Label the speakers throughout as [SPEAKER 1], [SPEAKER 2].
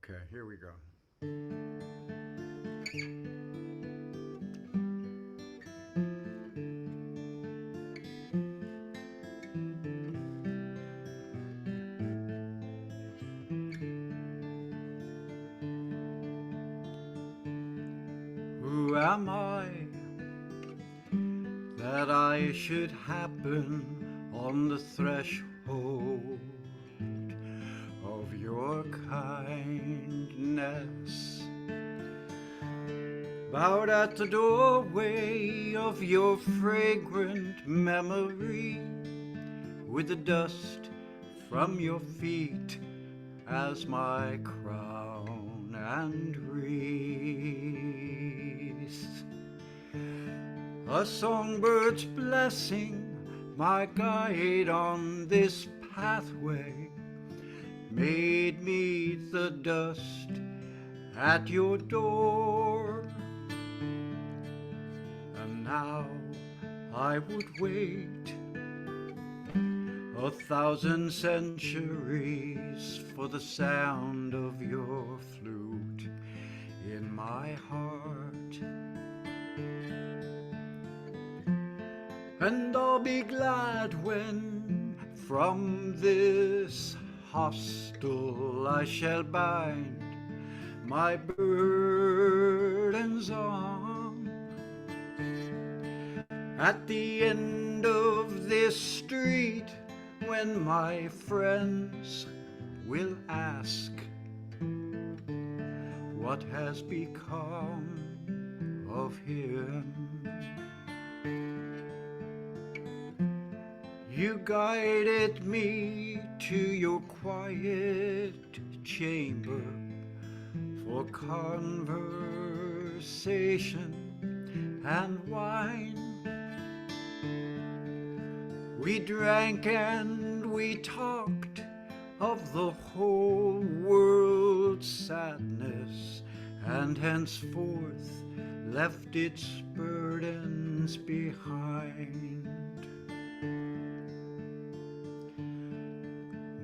[SPEAKER 1] Okay, here we go. Who am I that I should happen on the threshold of your kindness? Bowed at the doorway of your fragrant memory, with the dust from your feet as my crown and wreath. A songbird's blessing, my guide on this pathway, made me the dust at your door. And now I would wait 1,000 centuries for the sound of your flute in my heart. And I'll be glad when from this hostel I shall bind my burdens on. At the end of this street, when my friends will ask what has become of him, you guided me to your quiet chamber for conversation and wine. We drank and we talked of the whole world's sadness, and henceforth left its burdens behind.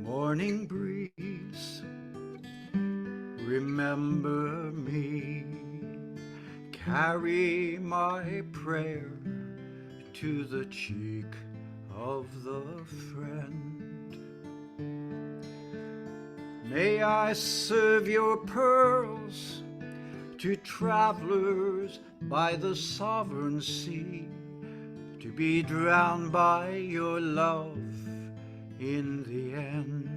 [SPEAKER 1] Morning breeze, remember me, carry my prayer to the cheek of the friend. May I serve your pearls to travelers by the sovereign sea, to be drowned by your love in the end.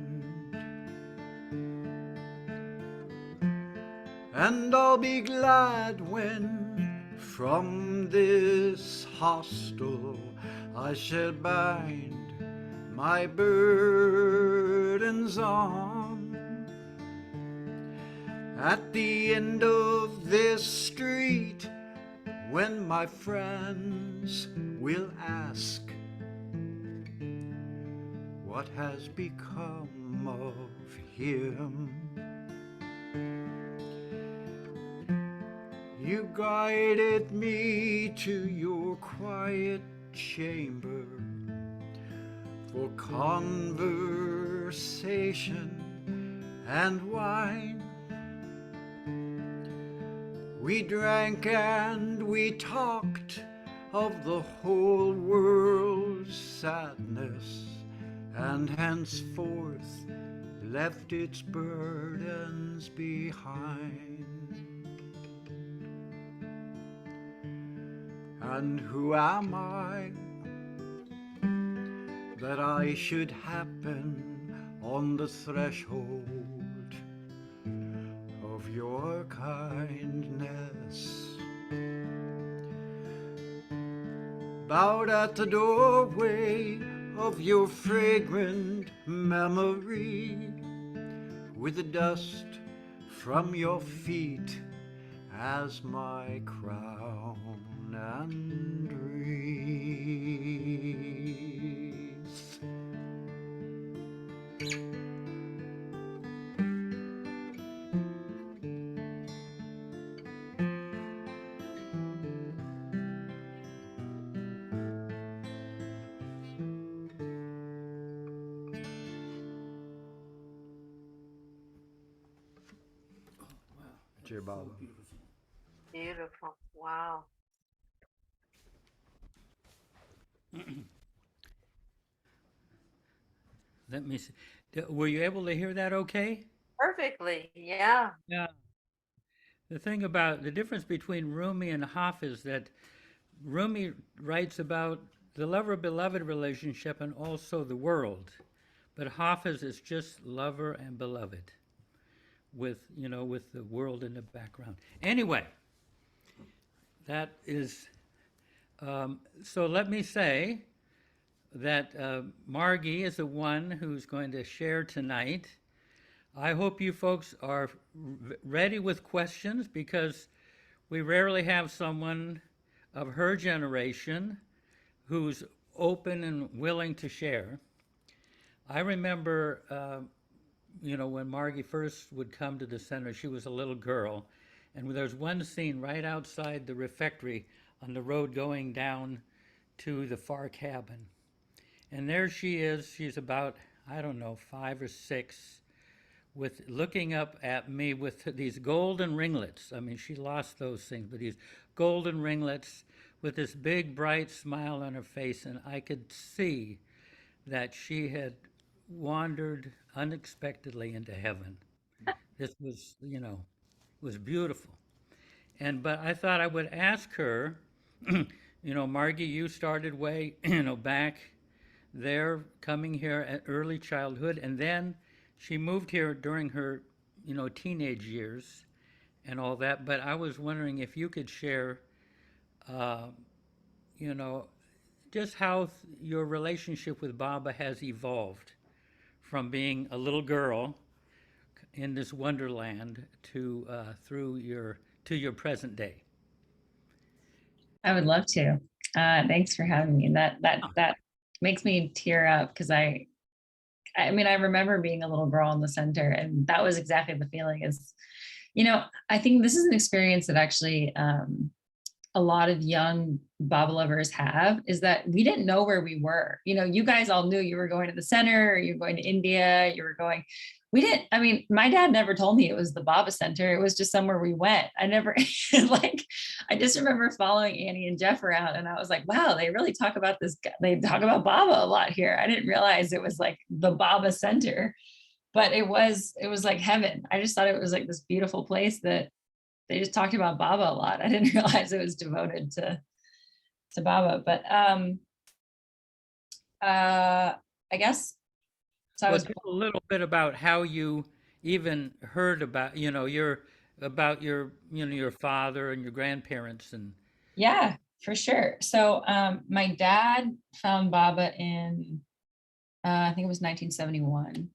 [SPEAKER 1] And I'll be glad when from this hostel I shall bind my burdens on. At the end of this street, when my friends will ask what has become of him, you guided me to your quiet chamber for conversation and wine. We drank and we talked of the whole world's sadness, and henceforth left its burdens behind. And who am I that I should happen on the threshold of your kindness? Bowed at the doorway of your fragrant memory, with the dust from your feet as my crown and wreath. Dear Baba.
[SPEAKER 2] So beautiful.
[SPEAKER 3] Beautiful. Wow.
[SPEAKER 4] Let me see. Were you able to hear that okay?
[SPEAKER 3] Perfectly. Yeah.
[SPEAKER 4] Yeah. The thing about the difference between Rumi and Hafiz is that Rumi writes about the lover-beloved relationship and also the world, but Hafiz is just lover and beloved with, with the world in the background. Anyway, that is, so let me say that Margi is the one who's going to share tonight. I hope you folks are ready with questions because we rarely have someone of her generation who's open and willing to share. I remember, when Margie first would come to the center, she was a little girl, and there's one scene right outside the refectory on the road going down to the far cabin. And there she is, she's about, I don't know, 5 or 6, with looking up at me with these golden ringlets. I mean, she lost those things, but these golden ringlets with this big bright smile on her face, and I could see that she had wandered unexpectedly into heaven. This was, was beautiful. But I thought I would ask her, Margie, you started way, back there, coming here at early childhood, and then she moved here during her, teenage years and all that. But I was wondering if you could share, uh, you know, just how your relationship with Baba has evolved from being a little girl in this wonderland to your present day.
[SPEAKER 5] I would love to. Thanks for having me. That makes me tear up because I mean, I remember being a little girl in the center, and that was exactly the feeling. Is, I think this is an experience that actually a lot of young Baba lovers have, is that we didn't know where we were. You guys all knew you were going to the center, or you were going to India, we didn't, I mean, my dad never told me it was the Baba Center. It was just somewhere we went. I never, I just remember following Annie and Jeff around, and I was like, wow, they really talk about this. They talk about Baba a lot here. I didn't realize it was like the Baba Center, but it was like heaven. I just thought it was like this beautiful place that they just talked about Baba a lot. I didn't realize it was devoted to Baba, but I guess. So I was
[SPEAKER 4] Tell a little bit about how you even heard about, your father and your grandparents and.
[SPEAKER 5] Yeah, for sure. So my dad found Baba in, I think it was 1971.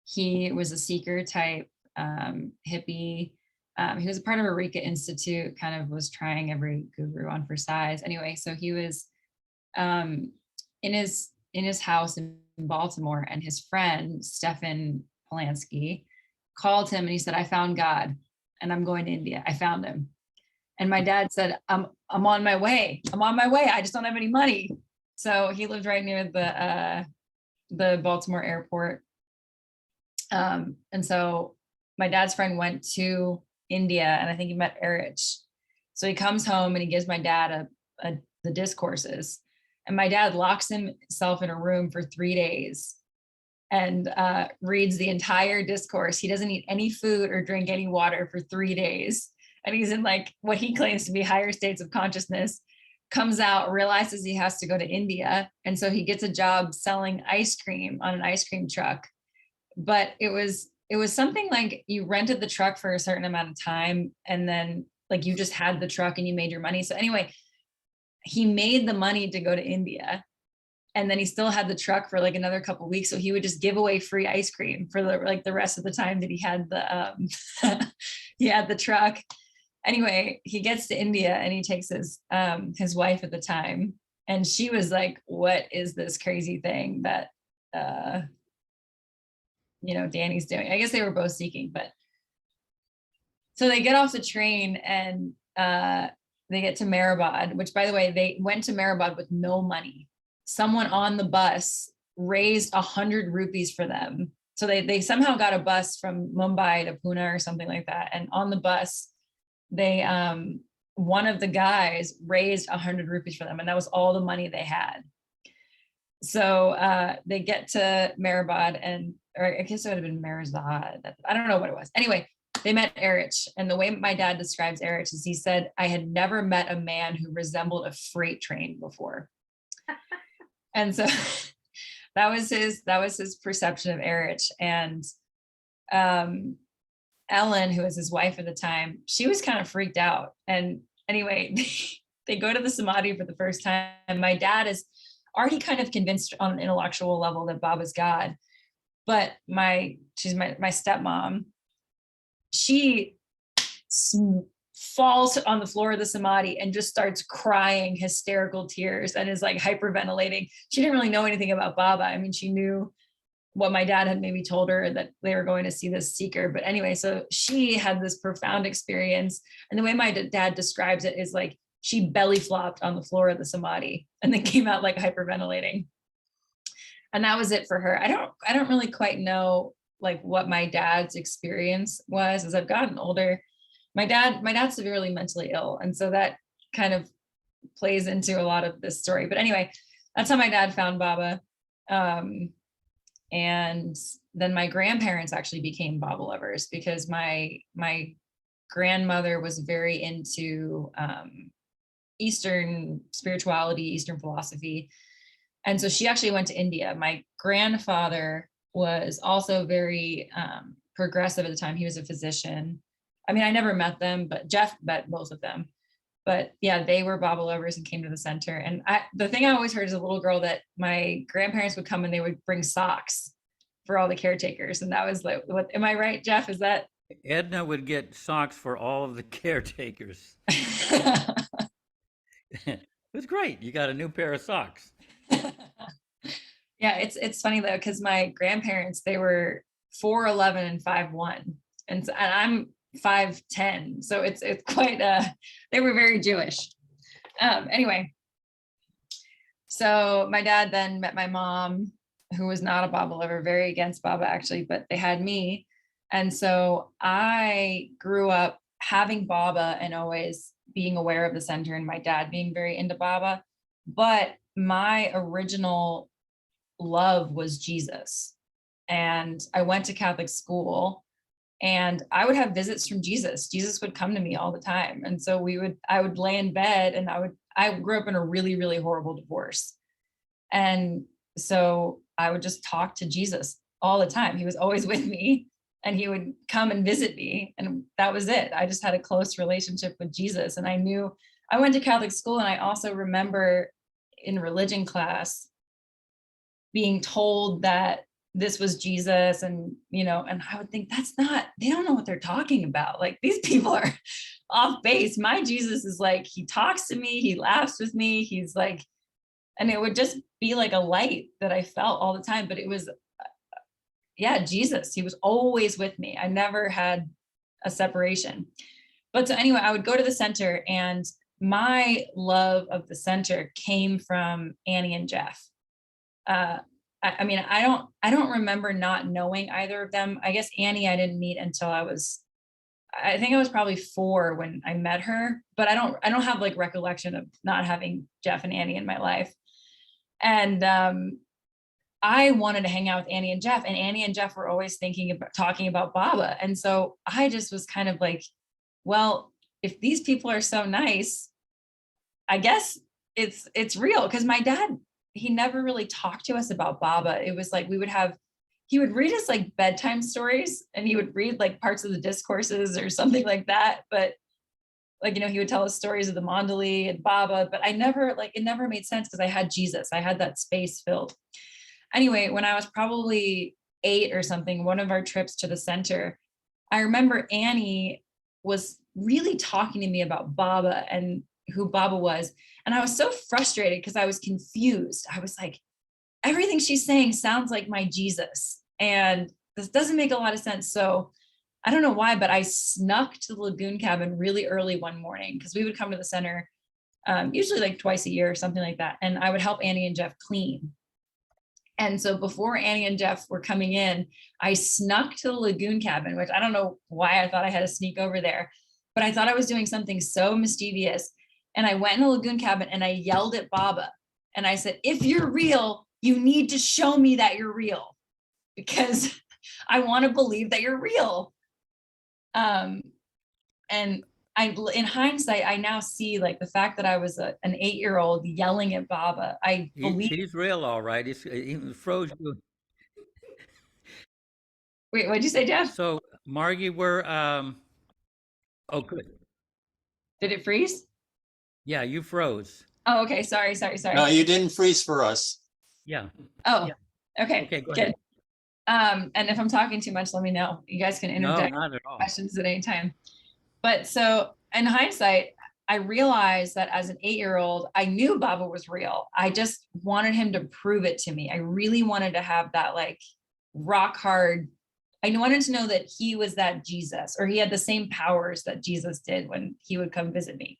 [SPEAKER 5] He was a seeker type hippie. He was a part of a Rika Institute, kind of was trying every guru on for size. Anyway, so he was in his house in Baltimore, and his friend Stefan Polanski called him and he said, I found God and I'm going to India. I found him. And my dad said, I'm on my way. I'm on my way. I just don't have any money. So he lived right near the Baltimore airport. And so my dad's friend went to India, and I think he met Erich. So he comes home and he gives my dad the discourses. And my dad locks himself in a room for 3 days and reads the entire discourse. He doesn't eat any food or drink any water for 3 days. And he's in like what he claims to be higher states of consciousness, comes out, realizes he has to go to India. And so he gets a job selling ice cream on an ice cream truck. But it was something like you rented the truck for a certain amount of time, and then like you just had the truck and you made your money. So anyway, he made the money to go to India, and then he still had the truck for like another couple of weeks. So he would just give away free ice cream for the rest of the time that he had the truck. Anyway, he gets to India and he takes his wife at the time, and she was like, what is this crazy thing that Danny's doing? I guess they were both seeking, but so they get off the train and they get to Mehrabad, which, by the way, they went to Mehrabad with no money. Someone on the bus raised 100 rupees for them. So they somehow got a bus from Mumbai to Pune or something like that. And on the bus, they one of the guys raised 100 rupees for them, and that was all the money they had. So they get to Mehrabad, or I guess it would have been Merzad. I don't know what it was. Anyway, they met Erich, and the way my dad describes Erich is he said, I had never met a man who resembled a freight train before. And so that was his perception of Erich. And Ellen, who was his wife at the time, she was kind of freaked out. And anyway, they go to the Samadhi for the first time. My dad is already kind of convinced on an intellectual level that Baba's God. But she's my stepmom, she falls on the floor of the Samadhi and just starts crying hysterical tears and is like hyperventilating. She didn't really know anything about Baba. I mean, she knew what my dad had maybe told her, that they were going to see this seeker. But anyway, so she had this profound experience. And the way my dad describes it is like she belly flopped on the floor of the Samadhi and then came out like hyperventilating. And that was it for her. I don't really quite know like what my dad's experience was as I've gotten older. My dad's severely mentally ill. And so that kind of plays into a lot of this story. But anyway, that's how my dad found Baba. And then my grandparents actually became Baba lovers because my grandmother was very into Eastern spirituality, Eastern philosophy. And so she actually went to India. My grandfather was also very progressive at the time. He was a physician. I mean, I never met them, but Jeff met both of them. But yeah, they were Baba lovers and came to the center. And the thing I always heard as a little girl that my grandparents would come and they would bring socks for all the caretakers. And that was like, what, am I right, Jeff? Is that?
[SPEAKER 4] Edna would get socks for all of the caretakers. It was great. You got a new pair of socks.
[SPEAKER 5] Yeah, it's funny though, because my grandparents, they were 4'11" and 5'1", and I'm 5'10", so it's quite they were very Jewish. Anyway, so my dad then met my mom, who was not a Baba lover, very against Baba actually, but they had me, and so I grew up having Baba and always being aware of the center, and my dad being very into Baba, but my original love was Jesus. And I went to Catholic school and I would have visits from Jesus. Jesus would come to me all the time. And so I would lay in bed and I grew up in a really, really horrible divorce. And so I would just talk to Jesus all the time. He was always with me and he would come and visit me. And that was it. I just had a close relationship with Jesus. And I went to Catholic school, and I also remember in religion class being told that this was Jesus, and and I would think they don't know what they're talking about. Like, these people are off base. My Jesus is like, he talks to me, he laughs with me, he's like, and it would just be like a light that I felt all the time. But it was, yeah, Jesus, he was always with me. I never had a separation. But so anyway, I would go to the center, and my love of the center came from Annie and Jeff. I mean, I don't remember not knowing either of them. I guess Annie I didn't meet until I think I was probably 4 when I met her, but I don't have like recollection of not having Jeff and Annie in my life. And I wanted to hang out with Annie and Jeff, and Annie and Jeff were always talking about Baba. And so I just was kind of like, well, if these people are so nice, I guess it's real. Because my dad, he never really talked to us about Baba. It was like he would read us like bedtime stories, and he would read like parts of the discourses or something like that. But like, he would tell us stories of the Mandali and Baba, but it never made sense because I had Jesus. I had that space filled. Anyway, when I was probably 8 or something, one of our trips to the center, I remember Annie was really talking to me about Baba and who Baba was. And I was so frustrated because I was confused. I was like, everything she's saying sounds like my Jesus, and this doesn't make a lot of sense. So I don't know why, but I snuck to the lagoon cabin really early one morning, because we would come to the center usually like twice a year or something like that. And I would help Annie and Jeff clean. And so before Annie and Jeff were coming in, I snuck to the lagoon cabin, which I don't know why I thought I had to sneak over there. but I thought I was doing something so mischievous. And I went in the lagoon cabin and I yelled at Baba. And I said, if you're real, you need to show me that you're real, because I want to believe that you're real. And in hindsight, I now see like the fact that I was an 8-year-old yelling at Baba. I believe.
[SPEAKER 4] He's real, all right. He froze you.
[SPEAKER 5] Wait, what'd you say, Jeff?
[SPEAKER 4] So, Margie, oh, good.
[SPEAKER 5] Did it freeze?
[SPEAKER 4] Yeah, you froze.
[SPEAKER 5] Oh, okay. Sorry.
[SPEAKER 2] No, you didn't freeze for us.
[SPEAKER 4] Yeah.
[SPEAKER 5] Oh,
[SPEAKER 4] Yeah.
[SPEAKER 5] okay.
[SPEAKER 4] Okay, go
[SPEAKER 5] Good.
[SPEAKER 4] ahead.
[SPEAKER 5] And if I'm talking too much, let me know. You guys can
[SPEAKER 4] No,
[SPEAKER 5] interject
[SPEAKER 4] not at all.
[SPEAKER 5] questions at any time. But so in hindsight, I realized that as an 8-year-old, I knew Baba was real. I just wanted him to prove it to me. I really wanted to have that like rock hard. I wanted to know that he was that Jesus, or he had the same powers that Jesus did when he would come visit me.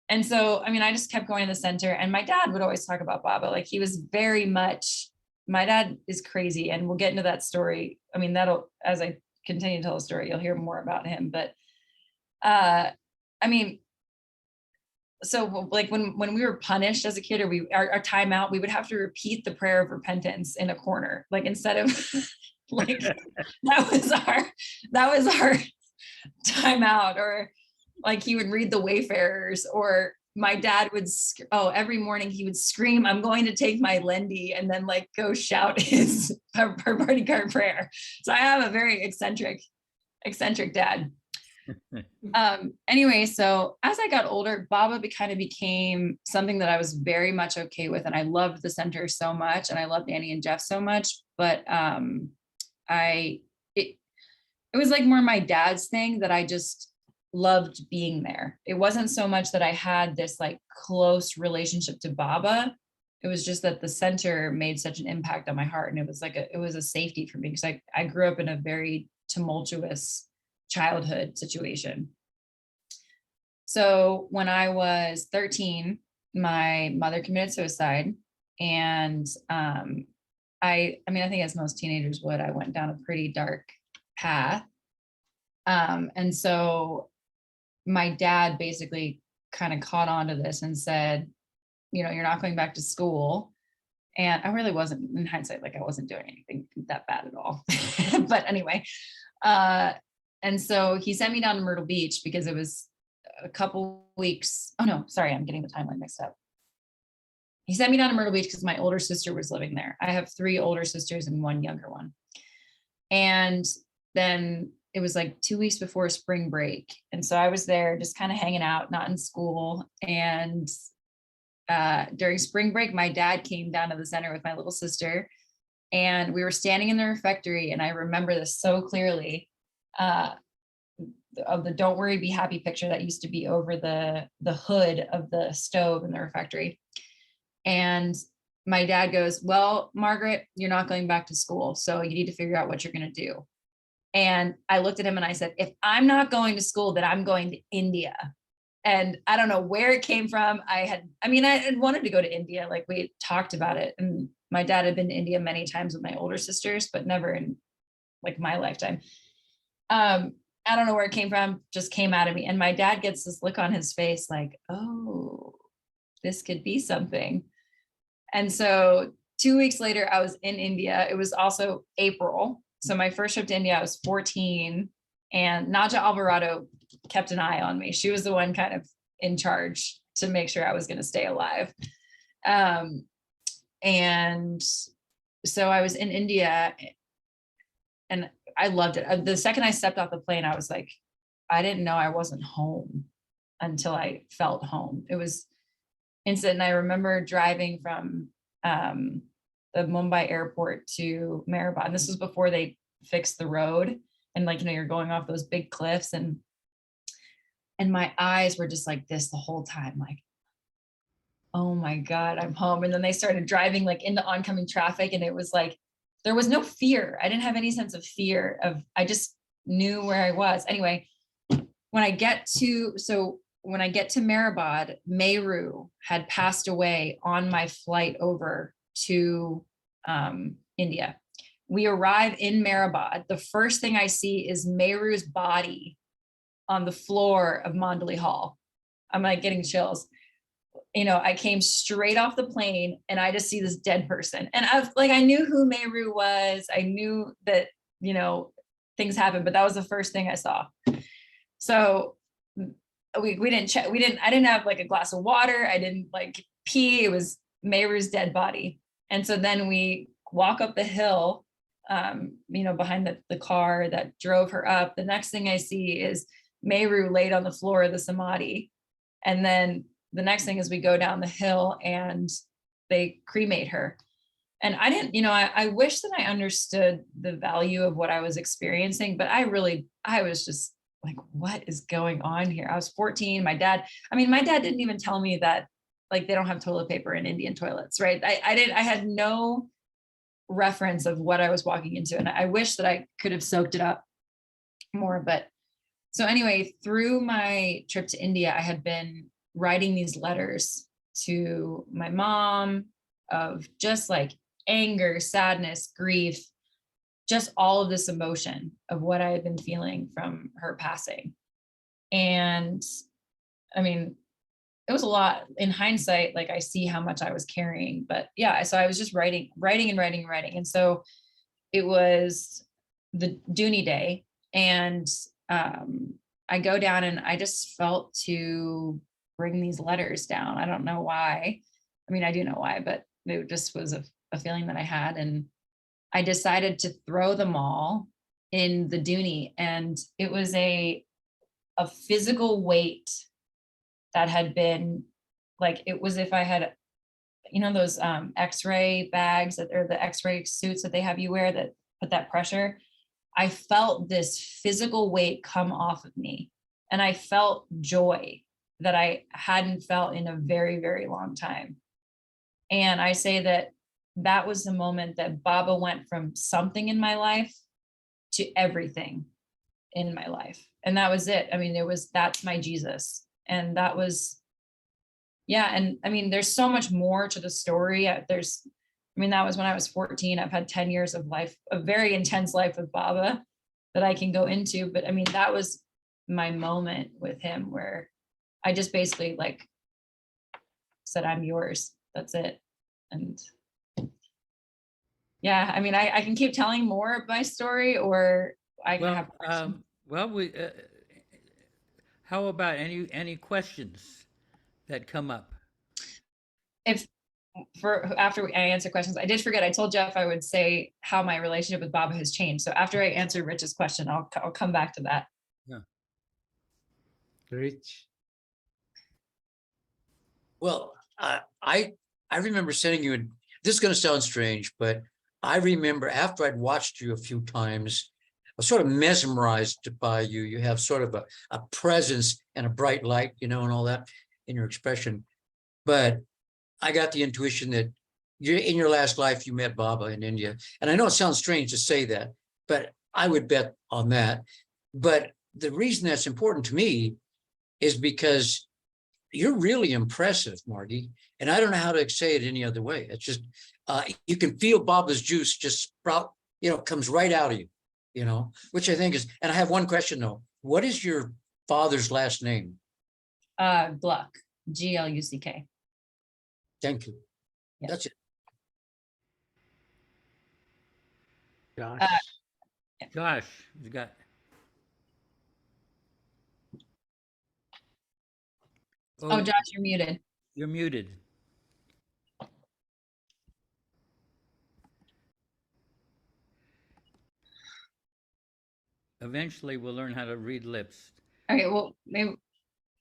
[SPEAKER 5] And so, I mean, I just kept going to the center, and my dad would always talk about Baba. Like he was very much, my dad is crazy, and we'll get into that story. I mean, as I continue to tell the story, you'll hear more about him. But I mean, so like when we were punished as a kid, or our timeout, we would have to repeat the prayer of repentance in a corner, like instead of like that was our timeout. Or like he would read the Wayfarers, or my dad would every morning he would scream, I'm going to take my Lendy, and then like go shout his party card prayer. So I have a very eccentric dad. Anyway, so as I got older, Baba kind of became something that I was very much okay with, and I loved the center so much, and I loved Annie and Jeff so much. But it was like more my dad's thing, that I just loved being there. It wasn't so much that I had this like close relationship to Baba. It was just that the center made such an impact on my heart, and it was a safety for me, because I grew up in a very tumultuous childhood situation. So when I was 13, my mother committed suicide, and I think as most teenagers would, I went down a pretty dark path. And so my dad basically kind of caught on to this and said, you're not going back to school. And I really wasn't, in hindsight, like I wasn't doing anything that bad at all. But anyway, and so he sent me down to Myrtle Beach, because it was a couple weeks. Oh no, sorry, I'm getting the timeline mixed up. He sent me down to Myrtle Beach because my older sister was living there. I have 3 older sisters and 1 younger one. And then it was like 2 weeks before spring break. And so I was there just kind of hanging out, not in school. And during spring break, my dad came down to the center with my little sister, and we were standing in the refectory. And I remember this so clearly, of the "Don't Worry, Be Happy" picture that used to be over the hood of the stove in the refectory. And my dad goes, well, Margaret, you're not going back to school, so you need to figure out what you're going to do. And I looked at him and I said, if I'm not going to school, then I'm going to India. And I don't know where it came from. I had wanted to go to India. Like we talked about it. And my dad had been to India many times with my older sisters, but never in like my lifetime. I don't know where it came from, just came out of me. And my dad gets this look on his face like, oh, this could be something. And so 2 weeks later, I was in India. It was also April. So my first trip to India, I was 14, and Naja Alvarado kept an eye on me. She was the one kind of in charge to make sure I was going to stay alive. And so I was in India, and I loved it. The second I stepped off the plane, I was like, I didn't know I wasn't home until I felt home. It was instant. And I remember driving from the Mumbai airport to Mehrabad. And this was before they fixed the road. And like, you're going off those big cliffs, and my eyes were just like this the whole time, like, oh my God, I'm home. And then they started driving like into oncoming traffic, and it was like, there was no fear. I didn't have any sense of fear I just knew where I was. Anyway, when I get to Mehrabad, Mehru had passed away on my flight over to India. We arrive in Mehrabad. The first thing I see is Mehru's body on the floor of Mondley Hall. I'm like getting chills. You know, I came straight off the plane and I just see this dead person. And I knew who Meru was. I knew that, you know, things happened, but that was the first thing I saw. So we didn't check. I didn't have like a glass of water. I didn't like pee. It was Meru's dead body. And so then we walk up the hill, you know, behind the car that drove her up. The next thing I see is Meru laid on the floor of the Samadhi. And then the next thing is we go down the hill and they cremate her. And I didn't, you know, I wish that I understood the value of what I was experiencing, but I was just like, what is going on here? I was 14. My dad didn't even tell me that like they don't have toilet paper in Indian toilets, right? I had no reference of what I was walking into. And I wish that I could have soaked it up more. But so anyway, through my trip to India, I had been writing these letters to my mom of just like anger, sadness, grief, just all of this emotion of what I had been feeling from her passing. And I mean, it was a lot in hindsight. Like I see how much I was carrying, but yeah, so I was just writing. And so it was the Dooney Day, and I go down and I just felt to bring these letters down. I don't know why. I mean, I do know why, but it just was a feeling that I had. And I decided to throw them all in the Dooney. And it was a physical weight that had been like, it was if I had, you know, those x-ray bags that are the x-ray suits that they have you wear that put that pressure. I felt this physical weight come off of me. And I felt joy that I hadn't felt in a very, very long time. And I say that was the moment that Baba went from something in my life to everything in my life. And that was it. I mean, that's my Jesus. And that was, yeah. And I mean, there's so much more to the story. That was when I was 14. I've had 10 years of life, a very intense life with Baba that I can go into. But I mean, that was my moment with him where I just basically like said, I'm yours. That's it. And yeah, I mean, I can keep telling more of my story, or I can have questions.
[SPEAKER 4] How about any questions that come up?
[SPEAKER 5] After I answer questions, I did forget. I told Jeff I would say how my relationship with Baba has changed. So after I answer Rich's question, I'll come back to that.
[SPEAKER 4] Yeah.
[SPEAKER 1] Rich.
[SPEAKER 2] Well, I remember sending you, this is going to sound strange, but I remember after I'd watched you a few times, I was sort of mesmerized by you. You have sort of a presence and a bright light, you know, and all that in your expression. But I got the intuition that in your last life, you met Baba in India. And I know it sounds strange to say that, but I would bet on that. But the reason that's important to me is because you're really impressive, Margi. And I don't know how to say it any other way. It's just, you can feel Baba's juice just sprout, you know, comes right out of you, you know, which I think is, and I have one question though. What is your father's last name?
[SPEAKER 5] Gluck, Gluck.
[SPEAKER 2] Thank you.
[SPEAKER 5] Yeah.
[SPEAKER 2] That's it.
[SPEAKER 1] Josh.
[SPEAKER 4] Josh, you got.
[SPEAKER 5] Oh, Josh, you're muted.
[SPEAKER 4] You're muted. Eventually, we'll learn how to read lips.
[SPEAKER 5] Okay, well, maybe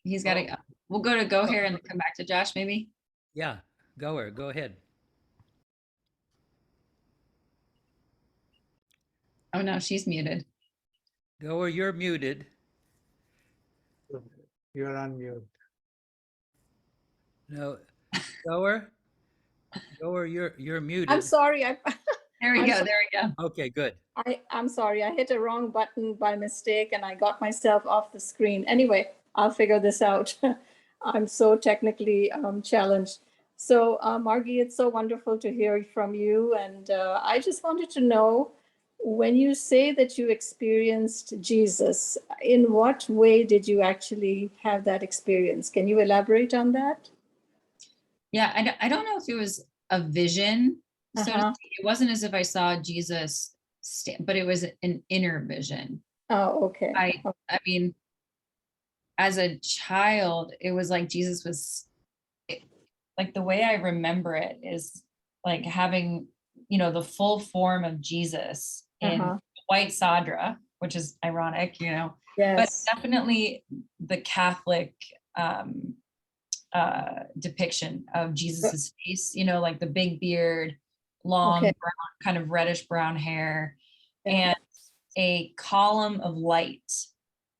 [SPEAKER 5] he's got to. We'll go here and come back to Josh, maybe.
[SPEAKER 4] Yeah, go ahead.
[SPEAKER 5] Oh no, she's muted.
[SPEAKER 4] Goer, you're muted.
[SPEAKER 1] You're on mute.
[SPEAKER 4] No, Goer, you're muted.
[SPEAKER 6] I'm sorry.
[SPEAKER 5] There we go. There we go.
[SPEAKER 4] Okay, good.
[SPEAKER 6] I'm sorry. I hit a wrong button by mistake and I got myself off the screen. Anyway, I'll figure this out. I'm so technically challenged. So Margi, it's so wonderful to hear from you. And I just wanted to know, when you say that you experienced Jesus, in what way did you actually have that experience? Can you elaborate on that?
[SPEAKER 5] Yeah, I don't know if it was a vision, so to
[SPEAKER 6] Uh-huh.
[SPEAKER 5] speak. It wasn't as if I saw Jesus, but it was an inner vision.
[SPEAKER 6] Oh, okay.
[SPEAKER 5] I mean, as a child, it was like Jesus was, like the way I remember it is like having, the full form of Jesus in
[SPEAKER 6] Uh-huh.
[SPEAKER 5] white sadra, which is ironic, but
[SPEAKER 6] Yes.
[SPEAKER 5] definitely the Catholic depiction of Jesus's face, like the big beard, long
[SPEAKER 6] Okay.
[SPEAKER 5] brown, kind of reddish brown hair,
[SPEAKER 6] Yeah.
[SPEAKER 5] and a column of light.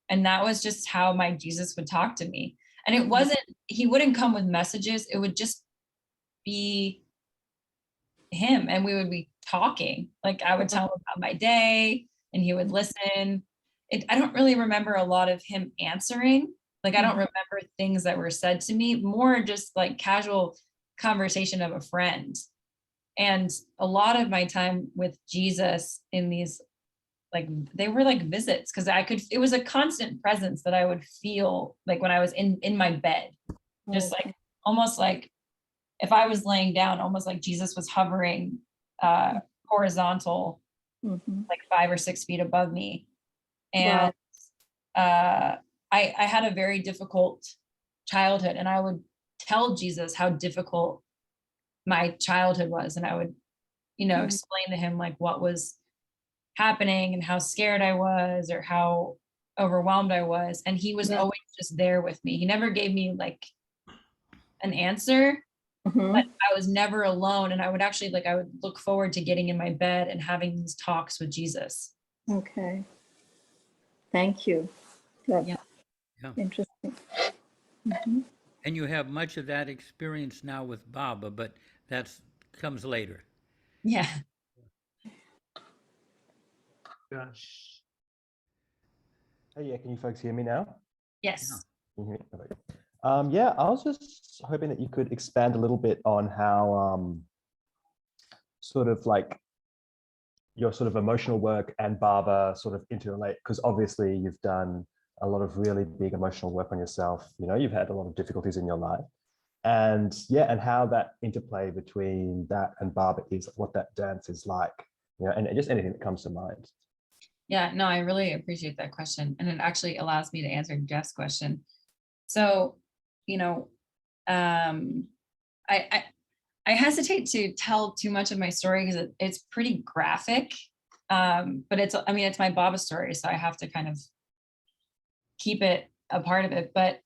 [SPEAKER 5] And that was just how my Jesus would talk to me. And it wasn't, he wouldn't come with messages. It would just be him, and we would be talking. Like I would tell him about my day and he would listen. I don't really remember a lot of him answering. Like I don't remember things that were said to me, more just like casual conversation of a friend. And a lot of my time with Jesus in these, like they were like visits, because it was a constant presence that I would feel like when I was in my bed, just like almost like if I was laying down, almost like Jesus was hovering horizontal, like 5 or 6 feet above me. And I had a very difficult childhood, and I would tell Jesus how difficult my childhood was. And I would, explain to him like what was happening and how scared I was or how overwhelmed I was. And he was always just there with me. He never gave me like an answer, but I was never alone. And I would actually I would look forward to getting in my bed and having these talks with Jesus.
[SPEAKER 6] Okay. Thank you. That's
[SPEAKER 5] Yeah.
[SPEAKER 6] interesting.
[SPEAKER 4] And you have much of that experience now with Baba, but that's comes later.
[SPEAKER 5] Yeah.
[SPEAKER 1] Yes.
[SPEAKER 7] Hey, yeah, can you folks hear me now?
[SPEAKER 5] Yes.
[SPEAKER 7] Can you hear me? Okay. Yeah, I was just hoping that you could expand a little bit on how sort of like your sort of emotional work and Baba sort of interrelate, because obviously you've done a lot of really big emotional work on yourself. You've had a lot of difficulties in your life. And yeah, and how that interplay between that and Baba is, what that dance is like, and just anything that comes to mind.
[SPEAKER 5] Yeah, no, I really appreciate that question. And it actually allows me to answer Jeff's question. So, I hesitate to tell too much of my story because it's pretty graphic. But it's my Baba story, so I have to kind of keep it a part of it. But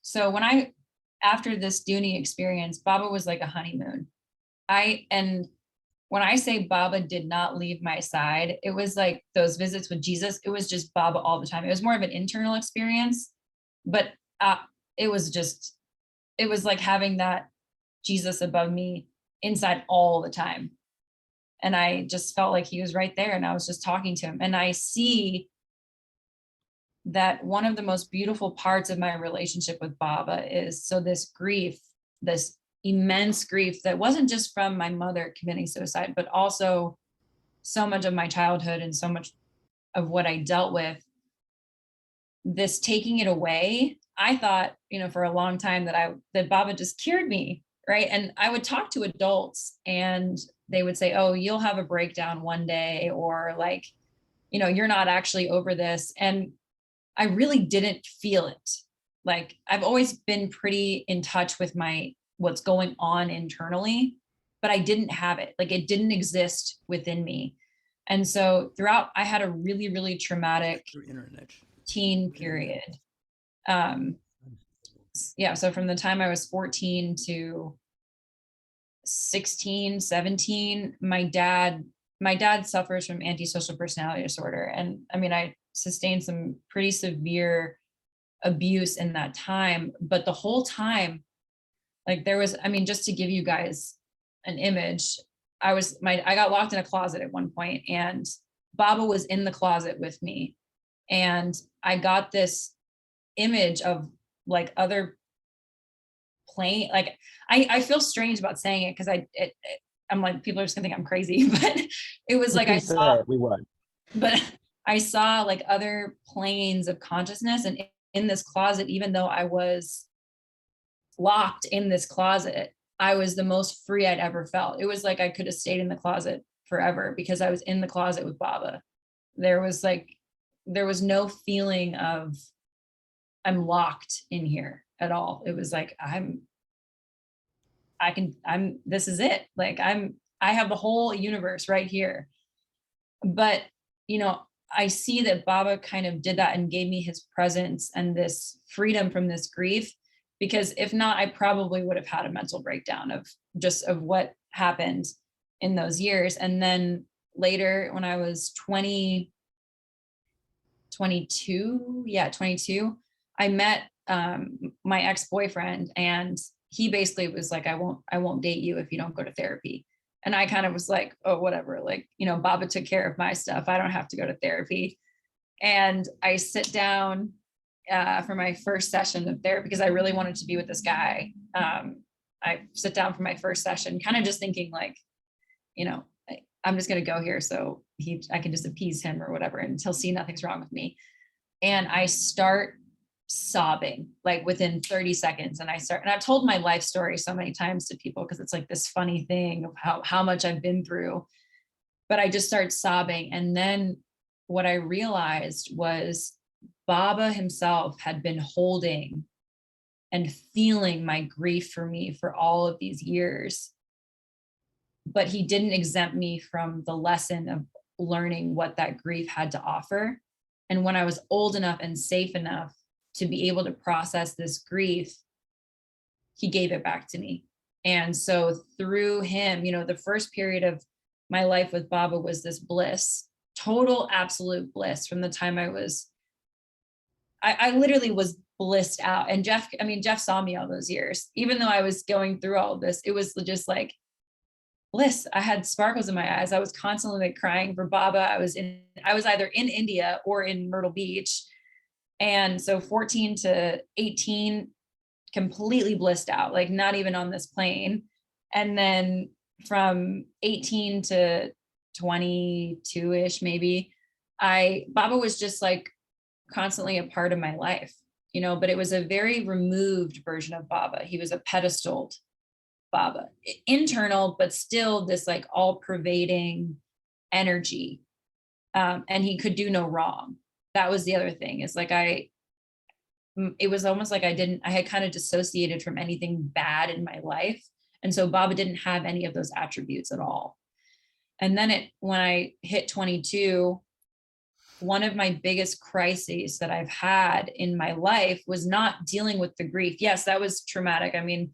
[SPEAKER 5] so after this Dooney experience, Baba was like a honeymoon. And when I say Baba did not leave my side, it was like those visits with Jesus. It was just Baba all the time. It was more of an internal experience, but it was like having that Jesus above me inside all the time. And I just felt like he was right there, and I was just talking to him. And I see that one of the most beautiful parts of my relationship with Baba is this grief, this immense grief that wasn't just from my mother committing suicide, but also so much of my childhood and so much of what I dealt with. This taking it away, I thought, for a long time that Baba just cured me, right? And I would talk to adults and they would say, oh, you'll have a breakdown one day, or like, you're not actually over this. And I really didn't feel it. Like I've always been pretty in touch with what's going on internally, but I didn't have it. Like it didn't exist within me. And so throughout, I had a really, really traumatic teen period. So from the time I was 14 to 16, 17, my dad suffers from antisocial personality disorder. And I sustained some pretty severe abuse in that time. But the whole time, like there was, just to give you guys an image, I got locked in a closet at one point, and Baba was in the closet with me. And I got this image of like other plane, like I feel strange about saying it because I'm like, people are just gonna think I'm crazy, but it was like,
[SPEAKER 7] We weren't.
[SPEAKER 5] but I saw like other planes of consciousness, and in this closet, even though I was locked in this closet, I was the most free I'd ever felt. It was like I could have stayed in the closet forever because I was in the closet with Baba. There was no feeling of I'm locked in here at all. It was like this is it. Like I have the whole universe right here. But, I see that Baba kind of did that and gave me his presence and this freedom from this grief, because if not, I probably would have had a mental breakdown of what happened in those years. And then later when I was 22, I met my ex-boyfriend, and he basically was like, I won't date you if you don't go to therapy. And I kind of was like, oh, whatever. Like, Baba took care of my stuff. I don't have to go to therapy. And I sit down for my first session of therapy because I really wanted to be with this guy. I sit down for my first session, kind of just thinking like, I'm just going to go here so I can just appease him or whatever, and he'll see nothing's wrong with me. And I start sobbing like within 30 seconds. And I've told my life story so many times to people because it's like this funny thing of how much I've been through, but I just start sobbing. And then what I realized was Baba himself had been holding and feeling my grief for me for all of these years, but he didn't exempt me from the lesson of learning what that grief had to offer. And when I was old enough and safe enough to be able to process this grief, he gave it back to me. And so through him, the first period of my life with Baba was this bliss, total absolute bliss from the time I literally was blissed out. And Jeff saw me all those years, even though I was going through all of this, it was just like bliss. I had sparkles in my eyes. I was constantly like crying for Baba. I was either in India or in Myrtle Beach. And so 14 to 18, completely blissed out, like not even on this plane. And then from 18 to 22-ish, maybe, Baba was just like constantly a part of my life, but it was a very removed version of Baba. He was a pedestaled Baba, internal, but still this like all pervading energy. And he could do no wrong. That was the other thing, is like it was almost like I had kind of dissociated from anything bad in my life. And so Baba didn't have any of those attributes at all. And then when I hit 22, one of my biggest crises that I've had in my life was not dealing with the grief. Yes, that was traumatic. I mean,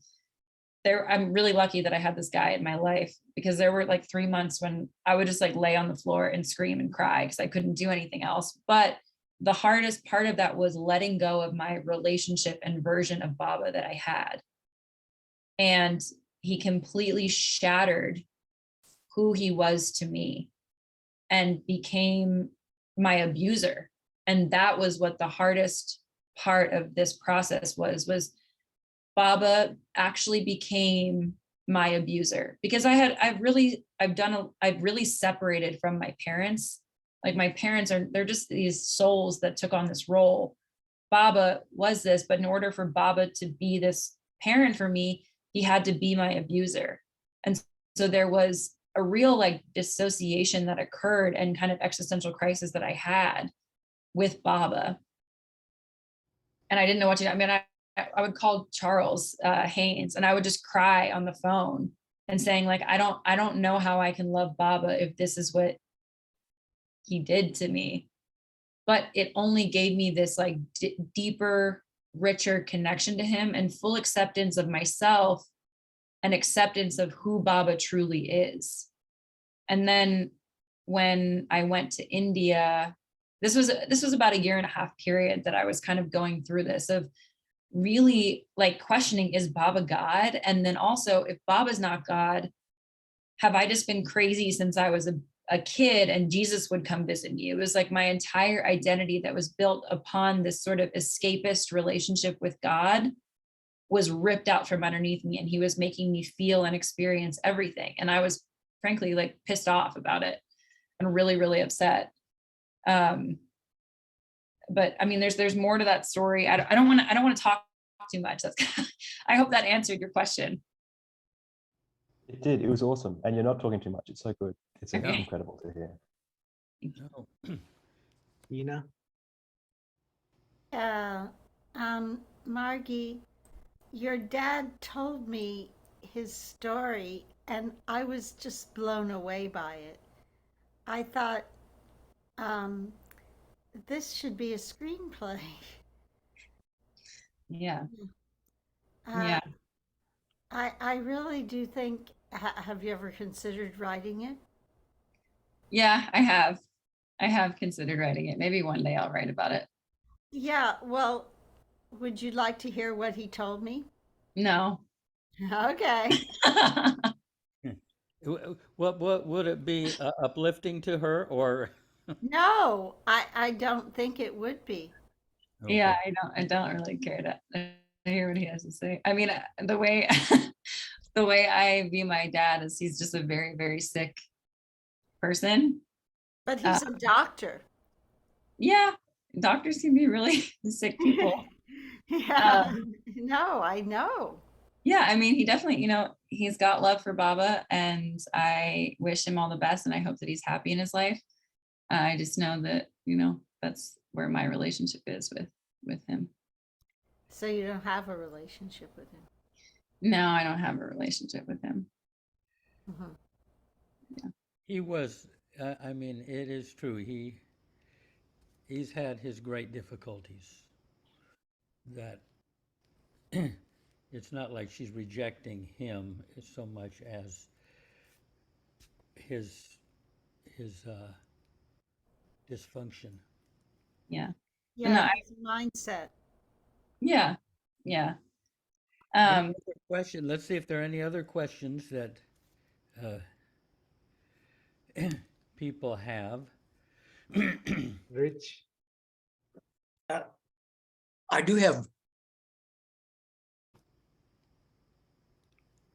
[SPEAKER 5] I'm really lucky that I had this guy in my life, because there were like 3 months when I would just like lay on the floor and scream and cry because I couldn't do anything else. But the hardest part of that was letting go of my relationship and version of Baba that I had. And he completely shattered who he was to me and became my abuser. And that was what the hardest part of this process was Baba actually became my abuser, because I've really separated from my parents. Like my parents they're just these souls that took on this role. Baba was this, but in order for Baba to be this parent for me, he had to be my abuser. And so there was a real like dissociation that occurred and kind of existential crisis that I had with Baba. And I didn't know what to do. I mean, I would call Charles Haynes, and I would just cry on the phone and saying like, I don't know how I can love Baba if this is what he did to me. But it only gave me this like deeper, richer connection to him and full acceptance of myself and acceptance of who Baba truly is. And then when I went to India, this was about a 1.5 year period that I was kind of going through this of really like questioning, is Baba God? And then also, if Baba's not God, have I just been crazy since I was a kid and Jesus would come visit me? It was like my entire identity that was built upon this sort of escapist relationship with God was ripped out from underneath me, and he was making me feel and experience everything. And I was frankly like pissed off about it and really, really upset. But I mean, there's more to that story. I don't want to talk too much. That's I hope that answered your question.
[SPEAKER 7] It did. It was awesome. And you're not talking too much. It's so good. It's
[SPEAKER 5] Okay.
[SPEAKER 7] incredible to hear.
[SPEAKER 4] No.
[SPEAKER 8] Ina?
[SPEAKER 9] Margie, your dad told me his story and I was just blown away by it. I thought, this should be a screenplay.
[SPEAKER 5] Yeah.
[SPEAKER 9] Uh,
[SPEAKER 5] Yeah.
[SPEAKER 9] I really do think, have you ever considered writing it?
[SPEAKER 5] Yeah, I have considered writing it. Maybe one day I'll write about it.
[SPEAKER 9] Yeah, well, would you like to hear what he told me?
[SPEAKER 5] No.
[SPEAKER 9] Okay.
[SPEAKER 4] What would it be, uplifting to her, or?
[SPEAKER 9] No, I don't think it would be.
[SPEAKER 5] Yeah, I don't really care to hear what he has to say. I mean, the way the way I view my dad is he's just a very, very sick person.
[SPEAKER 9] But he's a doctor.
[SPEAKER 5] Yeah, doctors can be really sick people.
[SPEAKER 9] Yeah, no, I know.
[SPEAKER 5] Yeah, I mean, he definitely, he's got love for Baba, and I wish him all the best, and I hope that he's happy in his life. I just know that, that's where my relationship is with him.
[SPEAKER 9] So you don't have a relationship with him?
[SPEAKER 5] No, I don't have a relationship with him.
[SPEAKER 9] Mhm.
[SPEAKER 5] Yeah.
[SPEAKER 4] He was, I mean, it is true. He's had his great difficulties. That it's not like she's rejecting him so much as his dysfunction.
[SPEAKER 5] Yeah.
[SPEAKER 9] Yeah,
[SPEAKER 5] No,
[SPEAKER 9] his mindset.
[SPEAKER 5] Yeah. Yeah.
[SPEAKER 4] Any other question. Let's see if there are any other questions that people have.
[SPEAKER 8] Rich?
[SPEAKER 2] I do have,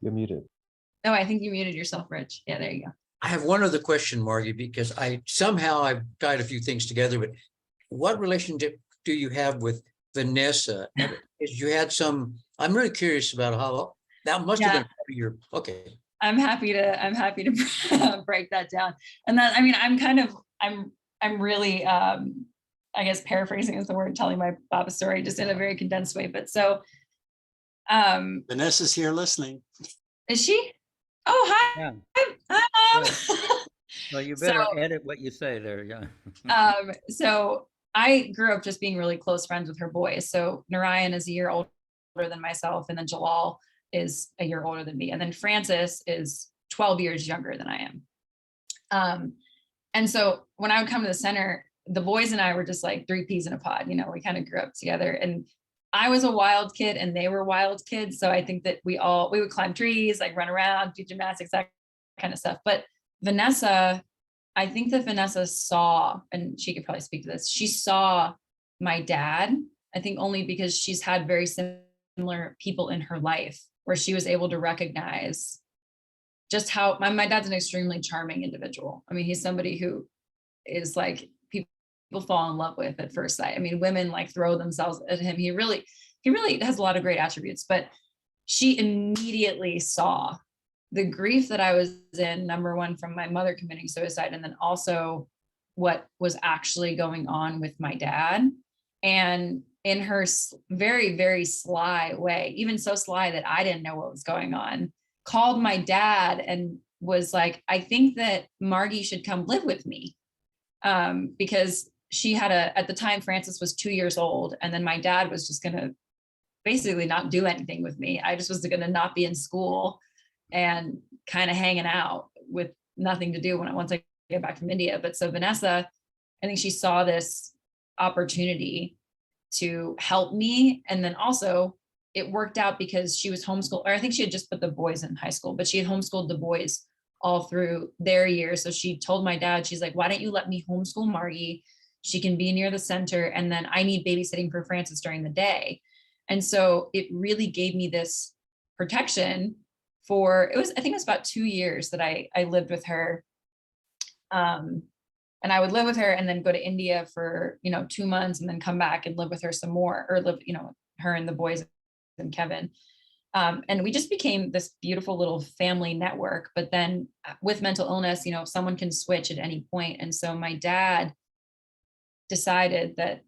[SPEAKER 7] You're muted.
[SPEAKER 5] Oh, I think you muted yourself, Rich. Yeah, there you go.
[SPEAKER 2] I have one other question, Margie, because I've tied a few things together, but what relationship do you have with Vanessa? Because you had I'm really curious about how, that must have been part of your, okay.
[SPEAKER 5] I'm happy to break that down. And that, I mean, I'm really, I guess paraphrasing is the word, telling my Baba story just in a very condensed way. But so,
[SPEAKER 8] Vanessa's here listening.
[SPEAKER 5] is she? Oh, hi.
[SPEAKER 4] Yeah.
[SPEAKER 5] Hi, Mom.
[SPEAKER 4] Well, you better edit what you say there. Yeah.
[SPEAKER 5] So I grew up just being really close friends with her boys. So Narayan is a year older than myself, and then Jalal is a year older than me, and then Francis is 12 years younger than I am. And so when I would come to the center, the boys and I were just like three peas in a pod. We kind of grew up together, and I was a wild kid and they were wild kids. So I think that we would climb trees, like run around, do gymnastics, that kind of stuff. But Vanessa, I think that Vanessa saw, and she could probably speak to this, she saw my dad, I think only because she's had very similar people in her life where she was able to recognize just how my dad's an extremely charming individual. I mean, he's somebody who is like, people fall in love with at first sight. I mean, women like throw themselves at him. He really has a lot of great attributes, but she immediately saw the grief that I was in, number one, from my mother committing suicide, and then also what was actually going on with my dad. And in her very, very sly way, even so sly that I didn't know what was going on, called my dad and was like, I think that Margie should come live with me. Because she had at the time, Francis was 2 years old. And then my dad was just going to basically not do anything with me. I just was going to not be in school and kind of hanging out with nothing to do once I get back from India. But so Vanessa, I think she saw this opportunity to help me. And then also it worked out because she was homeschooled, or I think she had just put the boys in high school, but she had homeschooled the boys all through their years. So she told my dad, she's like, why don't you let me homeschool Margie? She can be near the center. And then I need babysitting for Francis during the day. And so it really gave me this protection for, I think it was about 2 years that I lived with her. And I would live with her and then go to India for, 2 months and then come back and live with her some more, or live, her and the boys and Kevin. And we just became this beautiful little family network. But then with mental illness, someone can switch at any point. And so my dad decided that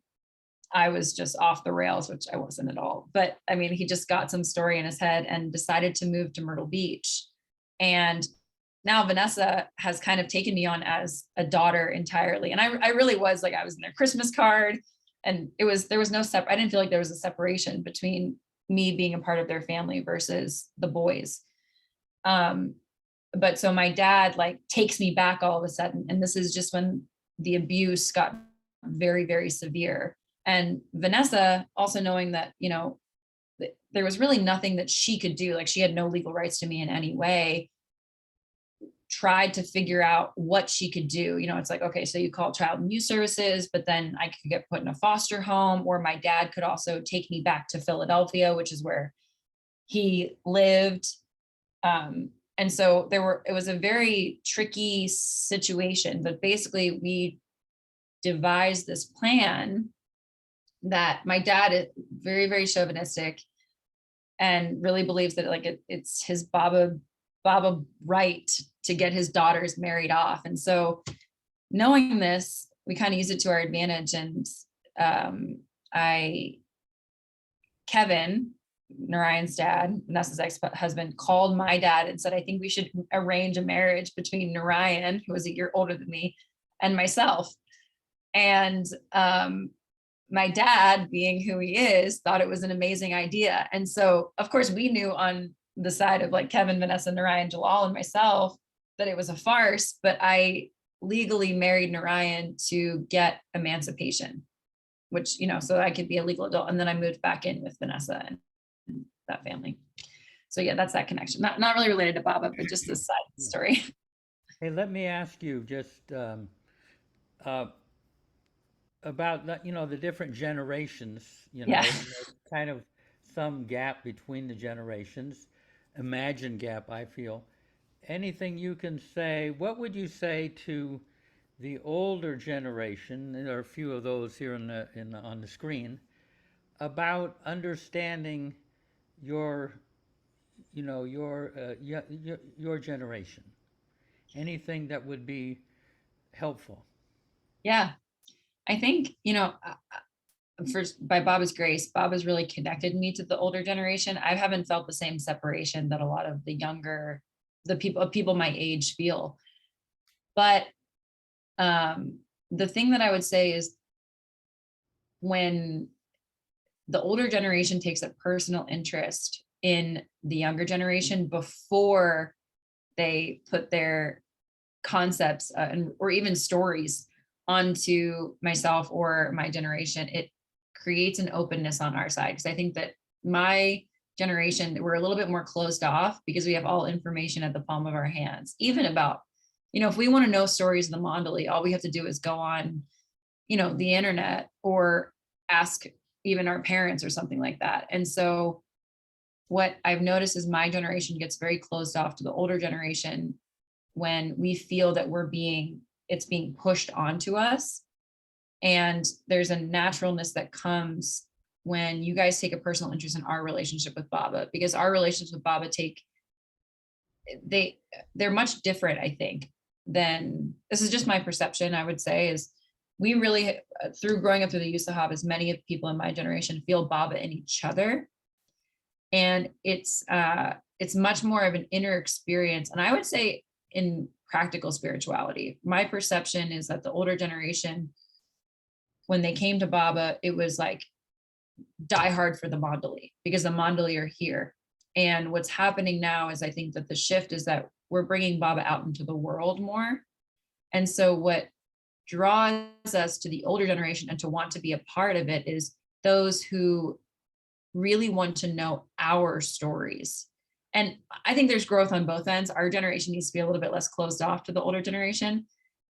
[SPEAKER 5] I was just off the rails, which I wasn't at all. But I mean, he just got some story in his head and decided to move to Myrtle Beach. And now Vanessa has kind of taken me on as a daughter entirely. And I really was like, I was in their Christmas card, and there was no I didn't feel like there was a separation between me being a part of their family versus the boys. But so my dad like takes me back all of a sudden. And this is just when the abuse got very, very severe. And Vanessa, also knowing that, there was really nothing that she could do, like she had no legal rights to me in any way, tried to figure out what she could do. It's like, okay, so you call Child and Youth Services, but then I could get put in a foster home, or my dad could also take me back to Philadelphia, which is where he lived. And so it was a very tricky situation, but basically we devised this plan that my dad is very, very chauvinistic and really believes that like it's his Baba right to get his daughters married off. And so knowing this, we kind of use it to our advantage. And Kevin, Narayan's dad, Vanessa's ex-husband, called my dad and said, I think we should arrange a marriage between Narayan, who was a year older than me, and myself. And my dad, being who he is, thought it was an amazing idea. And so, of course, we knew on the side of like Kevin, Vanessa, Narayan, Jalal, and myself that it was a farce, but I legally married Narayan to get emancipation, which, so I could be a legal adult. And then I moved back in with Vanessa and that family. So yeah, that's that connection. Not really related to Baba, but just this side story.
[SPEAKER 4] Hey, let me ask you just about the different generations.
[SPEAKER 5] Yeah.
[SPEAKER 4] There's kind of some gap between the generations, imagined gap, I feel. Anything you can say? What would you say to the older generation? There are a few of those here on the screen about understanding your generation. Anything that would be helpful?
[SPEAKER 5] Yeah, I think, first, by Baba's grace, Baba's really connected me to the older generation. I haven't felt the same separation that a lot of the people my age feel. But the thing that I would say is when the older generation takes a personal interest in the younger generation before they put their concepts or even stories onto myself or my generation, it creates an openness on our side. Because I think that my generation, we're a little bit more closed off because we have all information at the palm of our hands. Even about, if we want to know stories of the Mandali, all we have to do is go on, the internet or ask even our parents or something like that. And so what I've noticed is my generation gets very closed off to the older generation when we feel that it's being pushed onto us. And there's a naturalness that comes when you guys take a personal interest in our relationship with Baba, because our relationships with Baba they're much different, I think, than, this is just my perception, I would say, is we really, through growing up through the Youth Sahavas, many of the people in my generation feel Baba in each other. And it's much more of an inner experience. And I would say in practical spirituality, my perception is that the older generation, when they came to Baba, it was like die hard for the Mandali, because the Mandali are here. And what's happening now is, I think that the shift is that we're bringing Baba out into the world more. And so what draws us to the older generation and to want to be a part of it is those who really want to know our stories. And I think there's growth on both ends. Our generation needs to be a little bit less closed off to the older generation.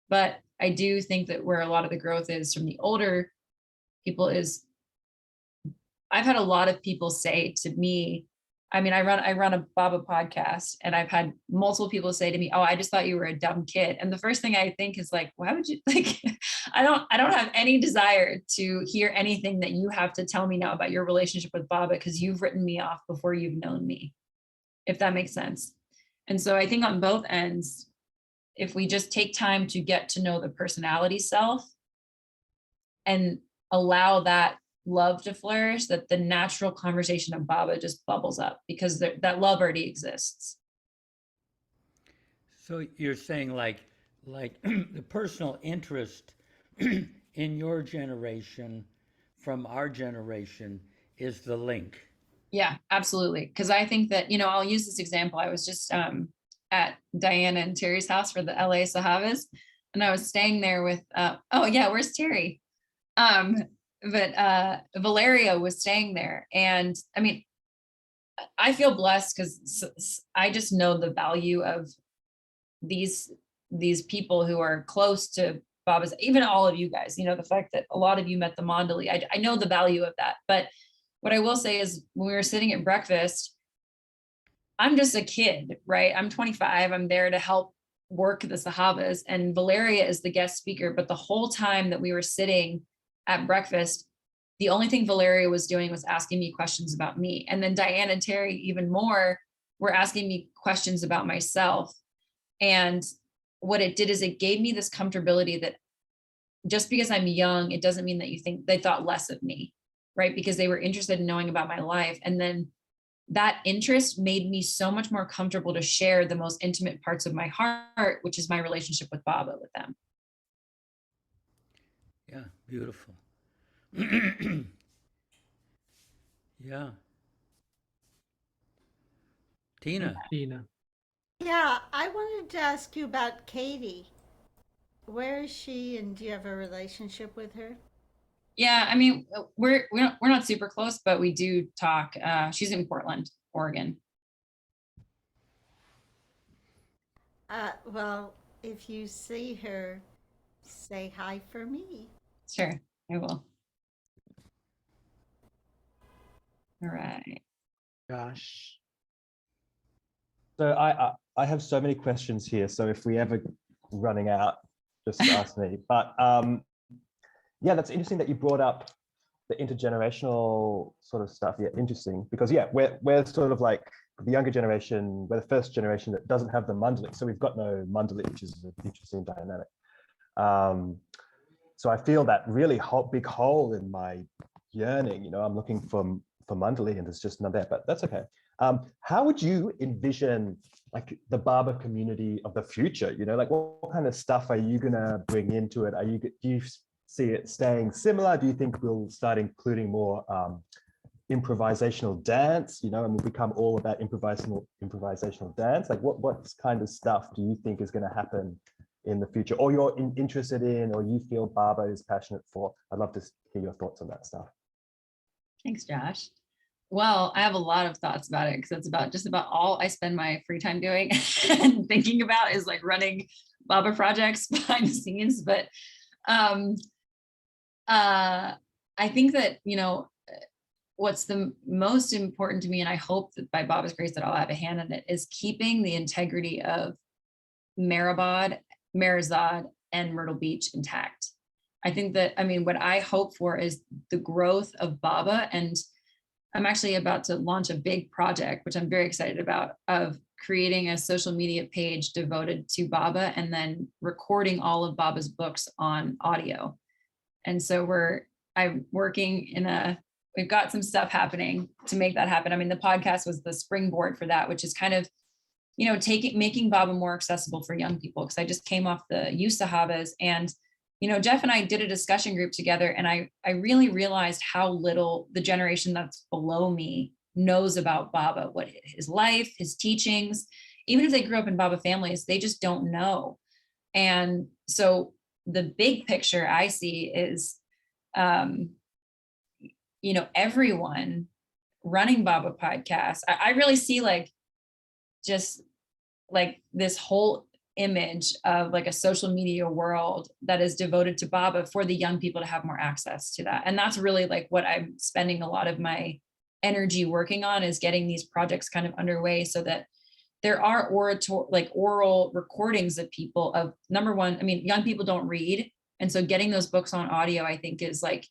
[SPEAKER 5] But I do think that where a lot of the growth is from the older people is I've had a lot of people say to me, I mean, I run a Baba podcast, and I've had multiple people say to me, "Oh, I just thought you were a dumb kid." And the first thing I think is like, why would you like, I don't have any desire to hear anything that you have to tell me now about your relationship with Baba, because you've written me off before you've known me, if that makes sense. And so I think on both ends, if we just take time to get to know the personality self and allow that love to flourish, that the natural conversation of Baba just bubbles up, because that love already exists.
[SPEAKER 4] So you're saying like the personal interest in your generation from our generation is the link.
[SPEAKER 5] Yeah, absolutely. Because I think that, I'll use this example. I was just at Diana and Terry's house for the LA Sahavas, and I was staying there with, oh yeah, where's Terry? But Valeria was staying there. And I mean, I feel blessed because I just know the value of these people who are close to Baba's, even all of you guys, the fact that a lot of you met the Mandali, I know the value of that. But what I will say is, when we were sitting at breakfast, I'm just a kid, right? I'm 25. I'm there to help work the Sahavas, and Valeria is the guest speaker. But the whole time that we were sitting at breakfast, the only thing Valeria was doing was asking me questions about me. And then Diane and Terry, even more, were asking me questions about myself. And what it did is it gave me this comfortability that just because I'm young, it doesn't mean that they thought less of me, right? Because they were interested in knowing about my life. And then that interest made me so much more comfortable to share the most intimate parts of my heart, which is my relationship with Baba, with them.
[SPEAKER 4] Yeah, beautiful. Yeah. Tina.
[SPEAKER 8] Tina.
[SPEAKER 9] Yeah, I wanted to ask you about Katie. Where is she, and do you have a relationship with her?
[SPEAKER 5] Yeah, I mean, we're not super close, but we do talk. She's in Portland, Oregon.
[SPEAKER 9] Well, if you see her, say hi for me.
[SPEAKER 5] Sure, I will. All right.
[SPEAKER 8] Gosh.
[SPEAKER 7] So I have so many questions here. So if we ever running out, just ask me. But yeah, that's interesting that you brought up the intergenerational sort of stuff. Yeah, interesting, because yeah, we're sort of like the younger generation. We're the first generation that doesn't have the mandali, so we've got no mandali, which is an interesting dynamic. So I feel that really big hole in my yearning. I'm looking for mandali, and there's just none there. But that's okay. How would you envision like the Baba community of the future? Like what kind of stuff are you gonna bring into it? Do you see it staying similar? Do you think we'll start including more improvisational dance, and we'll become all about improvisational dance? Like what kind of stuff do you think is going to happen in the future, or you're interested in, or you feel Baba is passionate for? I'd love to hear your thoughts on that stuff.
[SPEAKER 5] Thanks, Josh. Well, I have a lot of thoughts about it, because it's just about all I spend my free time doing and thinking about is like running Baba projects behind the scenes. But I think that, what's the most important to me, and I hope that by Baba's grace that I'll have a hand in it, is keeping the integrity of Mehrabad, Meherzad, and Myrtle Beach intact. I think that, what I hope for is the growth of Baba. And I'm actually about to launch a big project, which I'm very excited about, of creating a social media page devoted to Baba, and then recording all of Baba's books on audio. And so I'm working we've got some stuff happening to make that happen. The podcast was the springboard for that, which is kind of, making Baba more accessible for young people. Because I just came off the Youth Sahavas, and, Jeff and I did a discussion group together, and I really realized how little the generation that's below me knows about Baba, what his life, his teachings. Even if they grew up in Baba families, they just don't know. And so the big picture I see is, everyone running Baba podcasts. I really see just this whole image of like a social media world that is devoted to Baba for the young people to have more access to that. And that's really like what I'm spending a lot of my energy working on, is getting these projects kind of underway so that there are oral recordings of people of, number one, I mean, young people don't read. And so getting those books on audio, I think, is like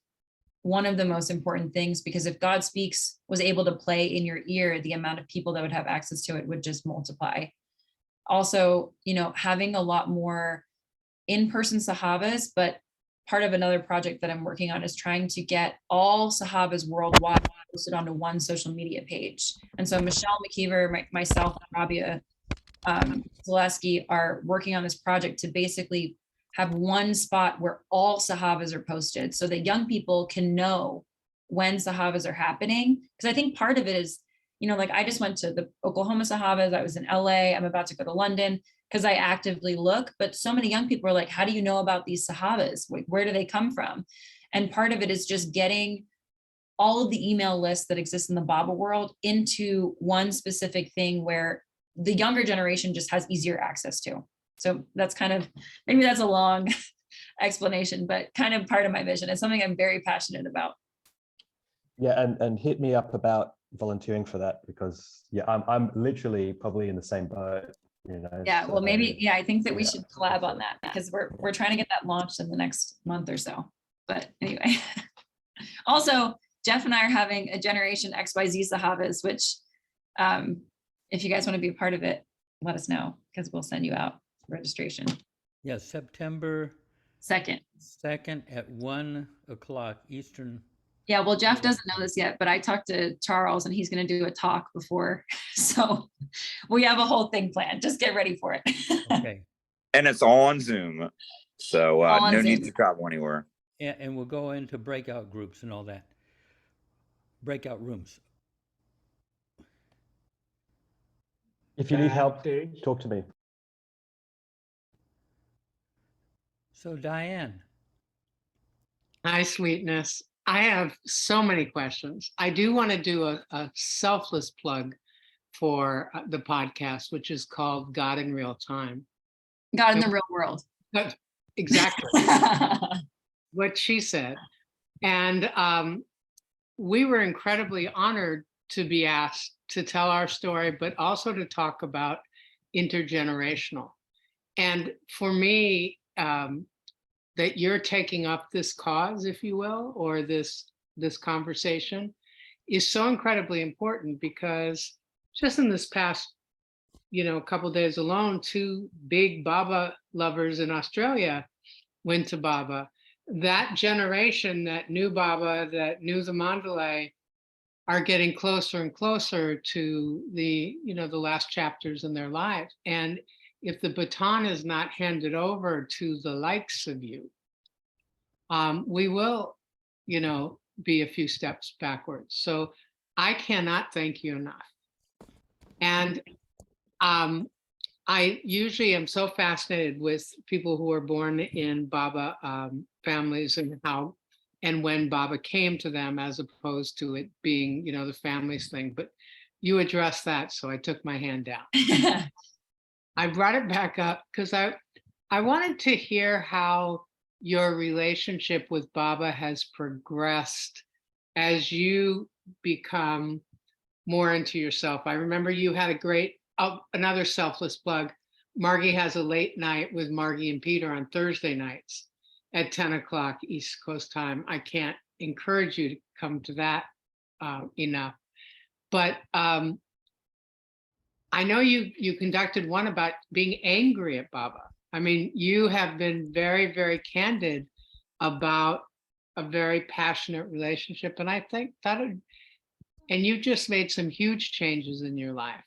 [SPEAKER 5] one of the most important things, because if God Speaks was able to play in your ear, the amount of people that would have access to it would just multiply. Also, you know, having a lot more in-person Sahavas, but part of another project that I'm working on is trying to get all Sahavas worldwide posted onto one social media page. And so Michelle McKeever, myself, and Rabia Zaleski are working on this project to basically have one spot where all Sahavas are posted so that young people can know when Sahavas are happening. Because I think part of it is, you know, like I just went to the Oklahoma Sahavas, I was in LA, I'm about to go to London because I actively look, but so many young people are like, how do you know about these Sahavas? Where do they come from? And part of it is just getting all of the email lists that exist in the Baba world into one specific thing where the younger generation just has easier access to. So that's kind of, maybe that's a long explanation, but kind of part of my vision. It's something I'm very passionate about.
[SPEAKER 7] Yeah, and hit me up about volunteering for that, because yeah, I'm literally probably in the same boat, you know.
[SPEAKER 5] Yeah, well,
[SPEAKER 7] so,
[SPEAKER 5] maybe, yeah, I think that we
[SPEAKER 7] yeah,
[SPEAKER 5] should collab on that, because we're trying to get that launched in the next month or so. But anyway, also Jeff and I are having a Generation XYZ Sahavas, which if you guys want to be a part of it, let us know, because we'll send you out registration.
[SPEAKER 4] Yes, September
[SPEAKER 5] 2nd.
[SPEAKER 4] 2nd at 1 o'clock Eastern.
[SPEAKER 5] Yeah, well, Jeff doesn't know this yet, but I talked to Charles and he's going to do a talk before. So we have a whole thing planned. Just get ready for it.
[SPEAKER 4] Okay.
[SPEAKER 10] And it's all on Zoom. So
[SPEAKER 5] On
[SPEAKER 10] no need
[SPEAKER 5] Zoom.
[SPEAKER 10] to travel anywhere.
[SPEAKER 4] And we'll go into breakout groups and all that. Breakout rooms.
[SPEAKER 7] if you need help,
[SPEAKER 8] Backstage.
[SPEAKER 7] talk to me.
[SPEAKER 4] So Diane,
[SPEAKER 11] Hi, sweetness. I have so many questions. I do want to do a selfless plug for the podcast, which is called God in Real Time.
[SPEAKER 5] God in the real world.
[SPEAKER 11] Exactly what she said. And we were incredibly honored to be asked to tell our story, but also to talk about intergenerational. And for me, that you're taking up this cause, if you will, or this conversation is so incredibly important, because just in this past, couple of days alone, 2 big Baba lovers in Australia went to Baba. That generation that knew Baba, that knew the Mandalay, are getting closer and closer to the last chapters in their lives. And if the baton is not handed over to the likes of you, we will, be a few steps backwards. So I cannot thank you enough. And I usually am so fascinated with people who are born in Baba families, and how and when Baba came to them, as opposed to it being, the families thing. But you addressed that, so I took my hand down. I brought it back up because I wanted to hear how your relationship with Baba has progressed as you become more into yourself. I remember you had a great, another selfless plug. Margi has a late night with Margi and Peter on Thursday nights at 10 o'clock East Coast time. I can't encourage you to come to that enough. But I know you conducted one about being angry at Baba. I mean, you have been very, very candid about a very passionate relationship. And I think and you just made some huge changes in your life,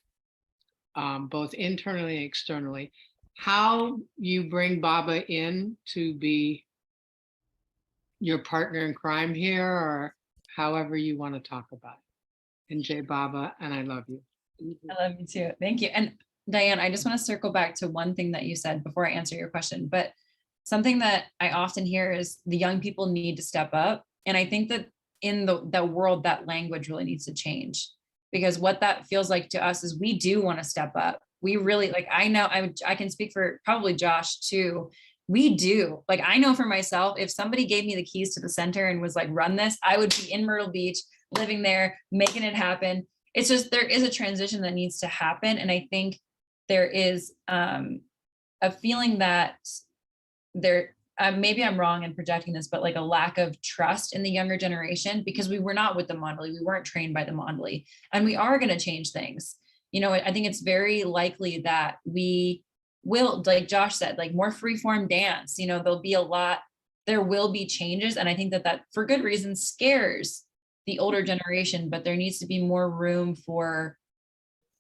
[SPEAKER 11] both internally and externally. How you bring Baba in to be your partner in crime here, or however you want to talk about it. And Jai Baba, and I love you.
[SPEAKER 5] I love you too. Thank you. And Diane, I just want to circle back to one thing that you said before I answer your question, but something that I often hear is the young people need to step up. And I think that in the world, that language really needs to change, because what that feels like to us is we do want to step up. we really like, I know I can speak for probably Josh too. We do. Like, I know for myself, if somebody gave me the keys to the center and was like, run this, I would be in Myrtle Beach, living there, making it happen. It's just, there is a transition that needs to happen. And I think there is a feeling that there, maybe I'm wrong in projecting this, but like a lack of trust in the younger generation, because we were not with the Mondley, we weren't trained by the Mondley, and we are going to change things. You know, I think it's very likely that we will, like Josh said, like more freeform dance, you know, there will be changes. And I think that for good reason scares the older generation, but there needs to be more room for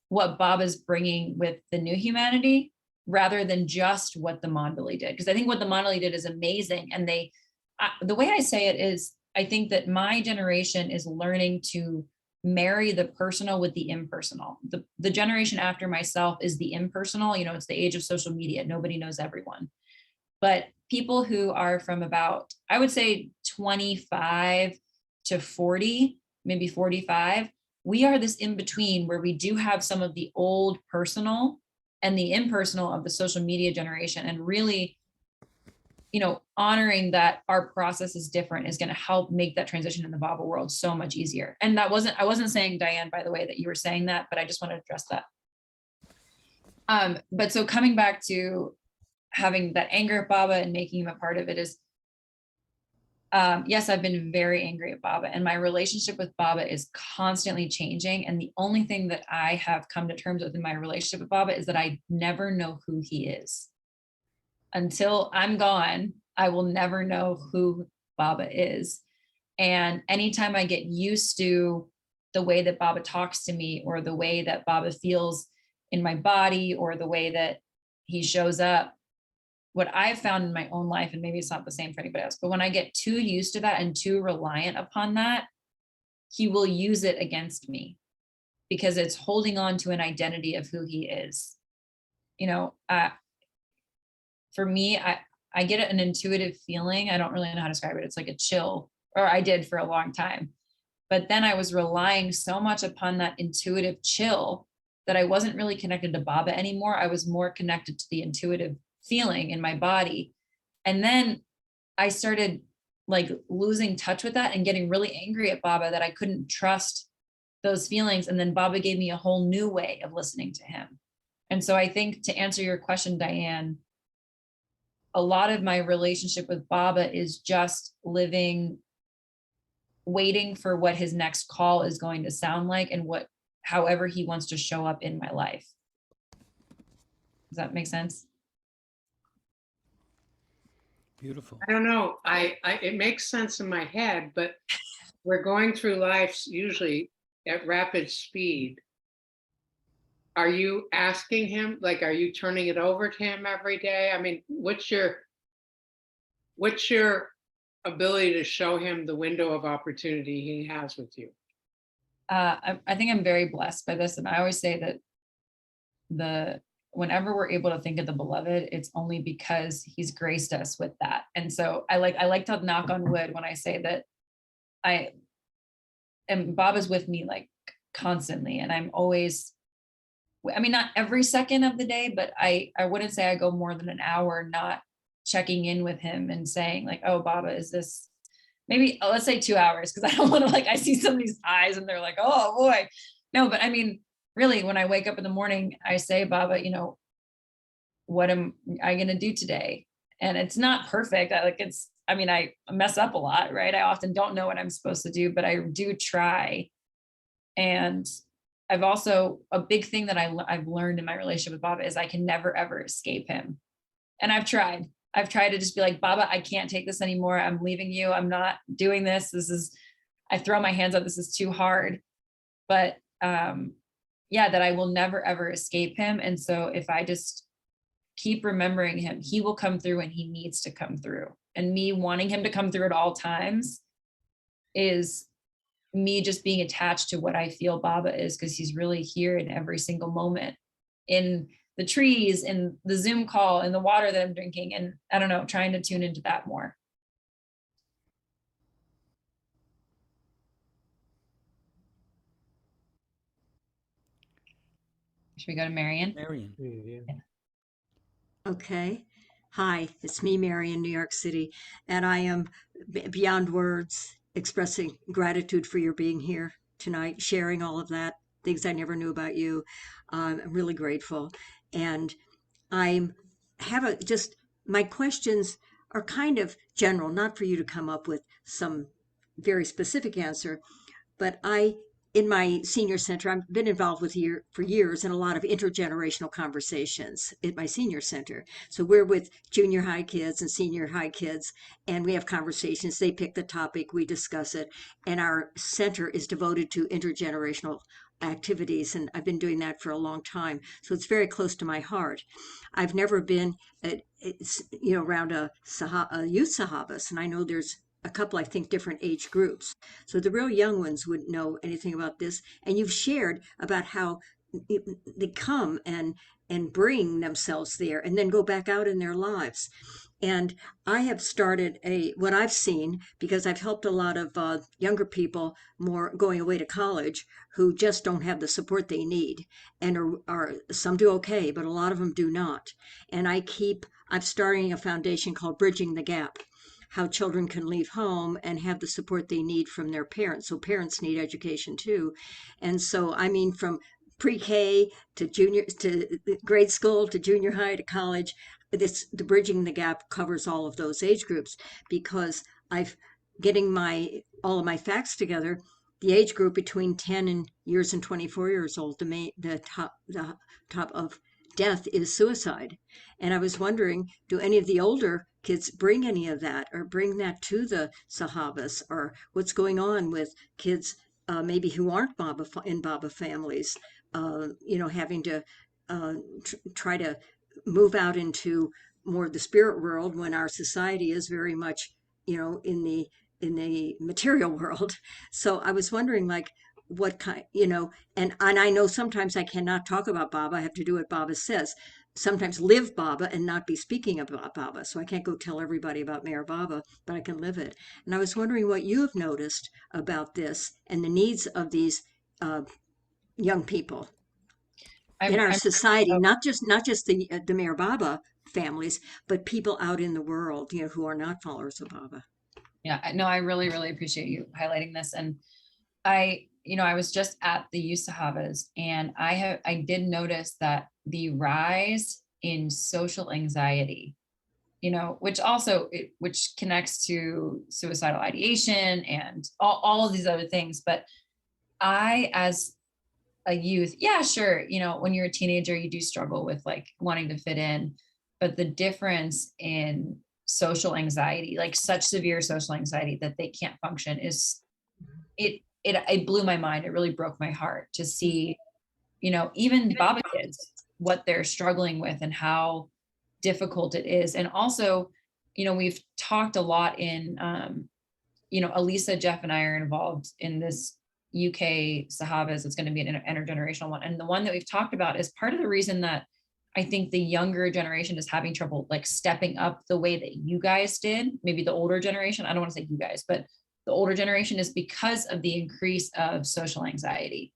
[SPEAKER 5] what Bob is bringing with the new humanity, rather than just what the Mondley did. Because I think what the Mondley did is amazing. And the way I say it is, I think that my generation is learning to marry the personal with the impersonal. The generation after myself is the impersonal. You know, it's the age of social media. Nobody knows everyone. But people who are from about, I would say 25 to 40, maybe 45, we are this in between where we do have some of the old personal and the impersonal of the social media generation, and really, you know, honoring that our process is different is going to help make that transition in the Baba world so much easier. And I wasn't saying, Diane, by the way, that you were saying that, but I just want to address that. But so coming back to having that anger at Baba and making him a part of it is, yes, I've been very angry at Baba, and my relationship with Baba is constantly changing. And the only thing that I have come to terms with in my relationship with Baba is that I never know who he is. Until I'm gone, I will never know who Baba is. And anytime I get used to the way that Baba talks to me, or the way that Baba feels in my body, or the way that he shows up, what I've found in my own life, and maybe it's not the same for anybody else, but when I get too used to that and too reliant upon that, he will use it against me, because it's holding on to an identity of who he is. You know, for me, I get an intuitive feeling. I don't really know how to describe it. It's like a chill, or I did for a long time. But then I was relying so much upon that intuitive chill that I wasn't really connected to Baba anymore. I was more connected to the intuitive feeling in my body. And then I started like losing touch with that and getting really angry at Baba that I couldn't trust those feelings. And then Baba gave me a whole new way of listening to him. And so I think, to answer your question, Diane, a lot of my relationship with Baba is just waiting for what his next call is going to sound like, and however he wants to show up in my life. Does that make sense?
[SPEAKER 4] Beautiful.
[SPEAKER 11] I don't know. It makes sense in my head, but we're going through life usually at rapid speed. Are you asking him, like, are you turning it over to him every day? I mean, what's your ability to show him the window of opportunity he has with you?
[SPEAKER 5] I think I'm very blessed by this. And I always say that whenever we're able to think of the beloved, it's only because he's graced us with that. And so I like to knock on wood when I say that Baba's with me like constantly. And I'm always, I mean, not every second of the day, but I wouldn't say I go more than an hour not checking in with him and saying like, oh, Baba, is this, maybe let's say 2 hours. Cause I don't want to, like, I see somebody's eyes and they're like, oh boy. No, but I mean, really, when I wake up in the morning, I say, Baba, you know, what am I going to do today? And it's not perfect. I mess up a lot, right? I often don't know what I'm supposed to do, but I do try. And I've also, a big thing that I've learned in my relationship with Baba is I can never, ever escape him. And I've tried to just be like, Baba, I can't take this anymore. I'm leaving you. I'm not doing this. I throw my hands up. This is too hard. But yeah, that I will never, ever escape him. And so if I just keep remembering him, he will come through when he needs to come through. And me wanting him to come through at all times is me just being attached to what I feel Baba is, because he's really here in every single moment, in the trees, in the Zoom call, in the water that I'm drinking. And I don't know, trying to tune into that more. Should we go to Marion?
[SPEAKER 4] Marion.
[SPEAKER 8] Yeah.
[SPEAKER 12] Okay. Hi, it's me, Mary, in New York City, and I am beyond words expressing gratitude for your being here tonight, sharing all of that, things I never knew about you. I'm really grateful. And I'm have a just my questions are kind of general, not for you to come up with some very specific answer, but in my senior center, I've been involved with for years in a lot of intergenerational conversations at my senior center. So we're with junior high kids and senior high kids, and we have conversations. They pick the topic, we discuss it, and our center is devoted to intergenerational activities, and I've been doing that for a long time. So it's very close to my heart. I've never been around a youth Sahavas, and I know there's a couple, I think, different age groups. So the real young ones wouldn't know anything about this. And you've shared about how they come and bring themselves there and then go back out in their lives. And I have started what I've seen, because I've helped a lot of younger people more going away to college who just don't have the support they need, and are some do okay, but a lot of them do not. And I'm starting a foundation called Bridging the Gap, how children can leave home and have the support they need from their parents. So parents need education too. And so, I mean, from pre-K to grade school to junior high to college, the Bridging the Gap covers all of those age groups, because I've getting all of my facts together. The age group between 10 years and 24 years old, the top of death is suicide. And I was wondering, do any of the older kids bring any of that, or bring that to the Sahavas, or what's going on with kids maybe who aren't in Baba families, having to try to move out into more of the spirit world when our society is very much, in the material world. So I was wondering, like, what kind, and I know sometimes I cannot talk about Baba. I have to do what Baba says. Sometimes live Baba and not be speaking about Baba. So I can't go tell everybody about Mayor Baba, but I can live it. And I was wondering what you have noticed about this and the needs of these young people in our society, not just the Mayor Baba families, but people out in the world, who are not followers of Baba.
[SPEAKER 5] Yeah, no, I really, really appreciate you highlighting this. And I was just at the Youth Sahavas, and I did notice that the rise in social anxiety, which connects to suicidal ideation and all of these other things. But I, as a youth, yeah, sure, when you're a teenager, you do struggle with like wanting to fit in, but the difference in social anxiety, like such severe social anxiety that they can't function, it blew my mind. It really broke my heart to see, even Baba kids, what they're struggling with and how difficult it is. And also, we've talked a lot in, Elisa, Jeff, and I are involved in this UK Sahavas. It's going to be an intergenerational one. And the one that we've talked about is part of the reason that I think the younger generation is having trouble like stepping up the way that you guys did. Maybe the older generation, I don't want to say you guys, but the older generation, is because of the increase of social anxiety,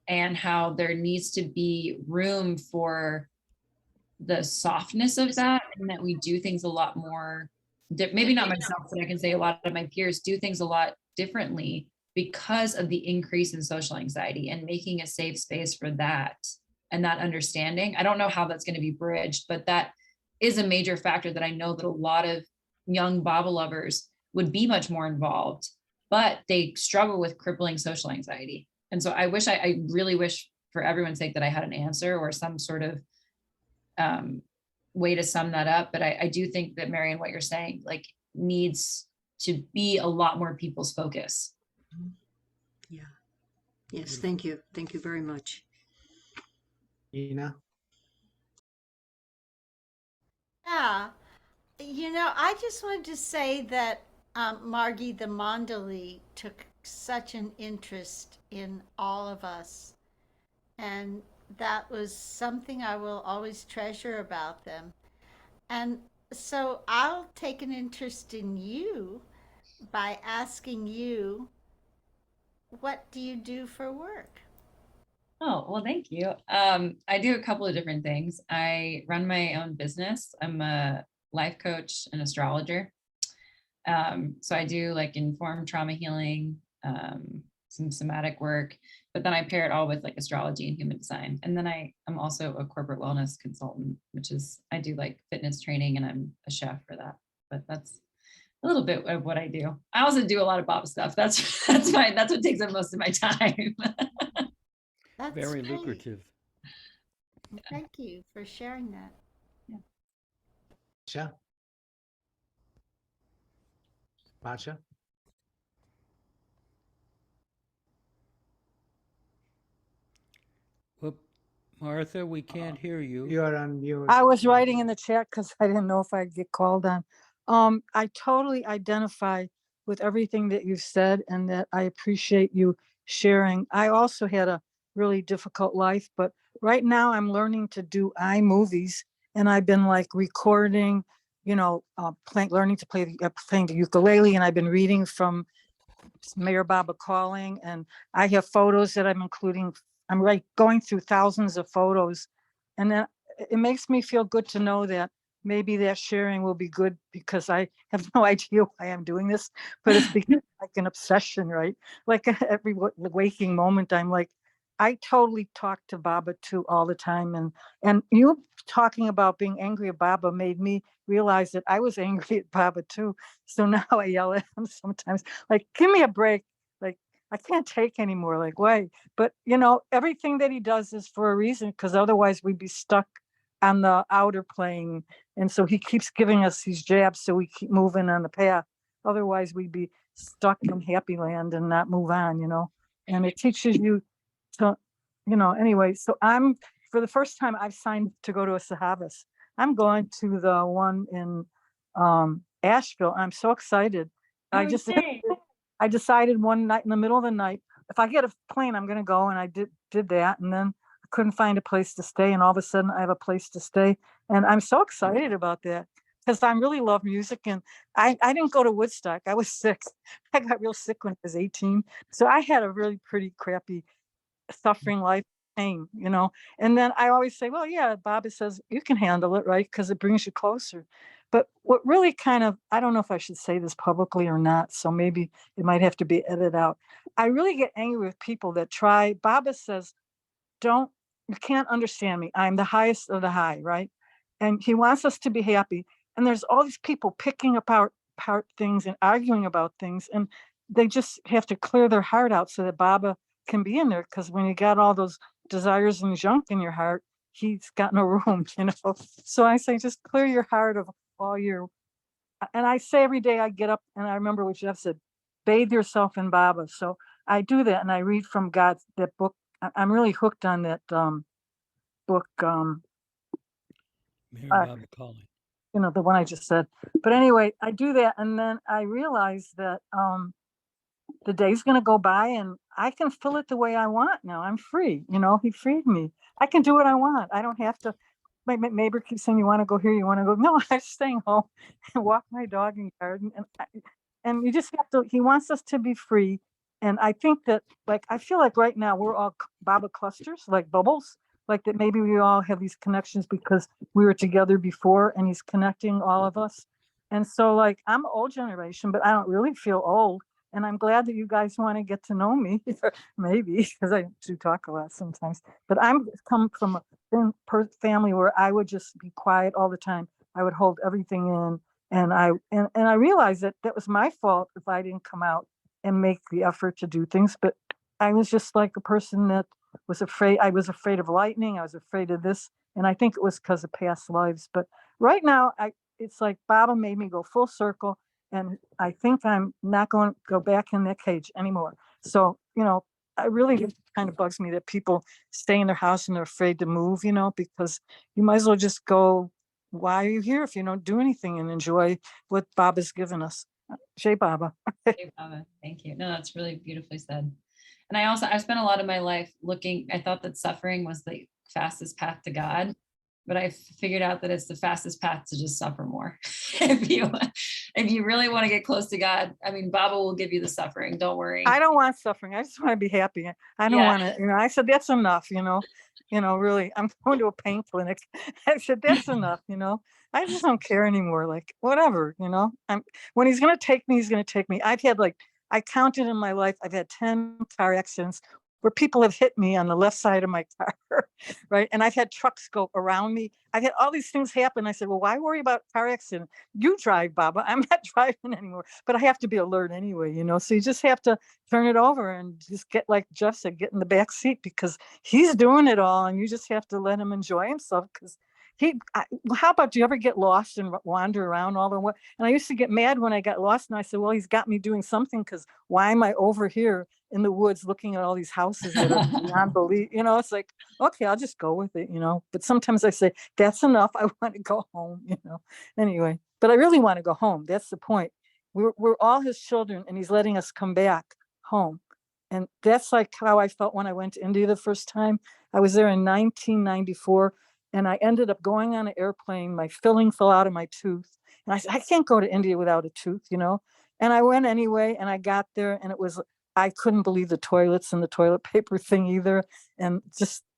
[SPEAKER 5] and how there needs to be room for the softness of that, and that we do things a lot more, maybe not myself, but I can say a lot of my peers do things a lot differently because of the increase in social anxiety, and making a safe space for that and that understanding. I don't know how that's going to be bridged, but that is a major factor that I know that a lot of young Baba lovers would be much more involved, but they struggle with crippling social anxiety. And so I really wish for everyone's sake that I had an answer or some sort of way to sum that up. But I do think that, Marion, what you're saying, like, needs to be a lot more people's focus.
[SPEAKER 12] Yeah. Yes. Thank you. Thank you very much.
[SPEAKER 9] Yeah. I just wanted to say that Margi the Mandali took such an interest in all of us. And that was something I will always treasure about them. And so I'll take an interest in you by asking you, what do you do for work?
[SPEAKER 5] Oh, well, thank you. I do a couple of different things. I run my own business. I'm a life coach and astrologer. So I do like informed trauma healing, some somatic work, but then I pair it all with like astrology and human design. And then I'm also a corporate wellness consultant, which is, I do like fitness training and I'm a chef for that. But that's a little bit of what I do. I also do a lot of Bob stuff. That's what takes up most of my time.
[SPEAKER 9] That's
[SPEAKER 4] Very
[SPEAKER 9] great.
[SPEAKER 4] lucrative.
[SPEAKER 9] Thank you for sharing that.
[SPEAKER 8] Sure. Pasha?
[SPEAKER 4] Whoop, Martha, we can't hear you.
[SPEAKER 8] You're on mute.
[SPEAKER 13] I was writing in the chat because I didn't know if I'd get called on. I totally identify with everything that you've said and that I appreciate you sharing. I also had a really difficult life, but right now I'm learning to do iMovies and I've been like recording, learning to play playing the ukulele, and I've been reading from Mayor Baba Calling, and I have photos that I'm including. I'm going through thousands of photos, and then it makes me feel good to know that maybe that sharing will be good, because I have no idea why I'm doing this, but it's become like an obsession, right? Like every waking moment, I'm like, I totally talk to Baba too all the time. And you talking about being angry at Baba made me realize that I was angry at Baba too. So now I yell at him sometimes, like, give me a break. Like, I can't take anymore. Like, why? But everything that he does is for a reason, because otherwise we'd be stuck on the outer plane. And so he keeps giving us these jabs so we keep moving on the path. Otherwise we'd be stuck in happy land and not move on, and it teaches you to, anyway. So for the first time, I've signed to go to a Sahavas. I'm going to the one in Asheville. I'm so excited. I decided one night in the middle of the night, if I get a plane, I'm going to go. And I did that. And then I couldn't find a place to stay. And all of a sudden I have a place to stay. And I'm so excited about that, because I really love music. And I didn't go to Woodstock. I was sick. I got real sick when I was 18. So I had a really pretty crappy suffering life, pain, and then I always say, well, yeah, Baba says you can handle it, right? Because it brings you closer. But what really kind of, I don't know if I should say this publicly or not, so maybe it might have to be edited out. I really get angry with people that try. Baba says, you can't understand me. I'm the highest of the high, right? And he wants us to be happy. And there's all these people picking apart things and arguing about things. And they just have to clear their heart out so that Baba can be in there, because when you got all those desires and junk in your heart, he's got no room, So I say, just clear your heart of all and I say every day I get up, and I remember what Jeff said, bathe yourself in Baba. So I do that, and I read from that book. I'm really hooked on that book.
[SPEAKER 4] Mayor Baba Calling.
[SPEAKER 13] The one I just said. But anyway, I do that, and then I realize that the day's going to go by and I can fill it the way I want now. I'm free. He freed me. I can do what I want. I don't have to. My neighbor keeps saying, you want to go here? You want to go? No, I'm staying home and walk my dog in the garden. And you just have to, he wants us to be free. And I think that, I feel like right now we're all Baba clusters, like bubbles, like that maybe we all have these connections because we were together before and he's connecting all of us. And so I'm old generation, but I don't really feel old. And I'm glad that you guys want to get to know me, maybe, because I do talk a lot sometimes. But I'm come from a family where I would just be quiet all the time. I would hold everything in. And I realized that was my fault if I didn't come out and make the effort to do things. But I was just like a person that was afraid. I was afraid of lightning. I was afraid of this. And I think it was because of past lives. But right now, it's like Baba made me go full circle. And I think I'm not going to go back in that cage anymore. So, it really kind of bugs me that people stay in their house and they're afraid to move, because you might as well just go, why are you here if you don't do anything, and enjoy what Baba's given us? Jai Baba.
[SPEAKER 5] Jai Baba. Thank you. No, that's really beautifully said. And I spent a lot of my life I thought that suffering was the fastest path to God. but I figured out that it's the fastest path to just suffer more. if you really want to get close to God, I mean, Baba will give you the suffering. Don't worry.
[SPEAKER 13] I don't want suffering. I just want to be happy. I don't
[SPEAKER 5] Yeah.
[SPEAKER 13] want to, I said, that's enough, really, I'm going to a pain clinic. I said, that's enough, I just don't care anymore. Like, whatever, when he's going to take me, he's going to take me. I've had I counted in my life, I've had 10 car accidents where people have hit me on the left side of my car, right? And I've had trucks go around me. I've had all these things happen. I said, well, why worry about car accident? You drive, Baba. I'm not driving anymore, but I have to be alert anyway, So you just have to turn it over and just get, like Jeff said, get in the back seat because he's doing it all and you just have to let him enjoy himself because how about, do you ever get lost and wander around all the way? And I used to get mad when I got lost and I said, well, he's got me doing something because why am I over here in the woods looking at all these houses that are beyond belief? It's like, okay, I'll just go with it, but sometimes I say, that's enough. I want to go home, anyway, but I really want to go home. That's the point. We're all his children and he's letting us come back home. And that's like how I felt when I went to India the first time. I was there in 1994. And I ended up going on an airplane. My filling fell out of my tooth. And I said, I can't go to India without a tooth, And I went anyway, and I got there, and I couldn't believe the toilets and the toilet paper thing either.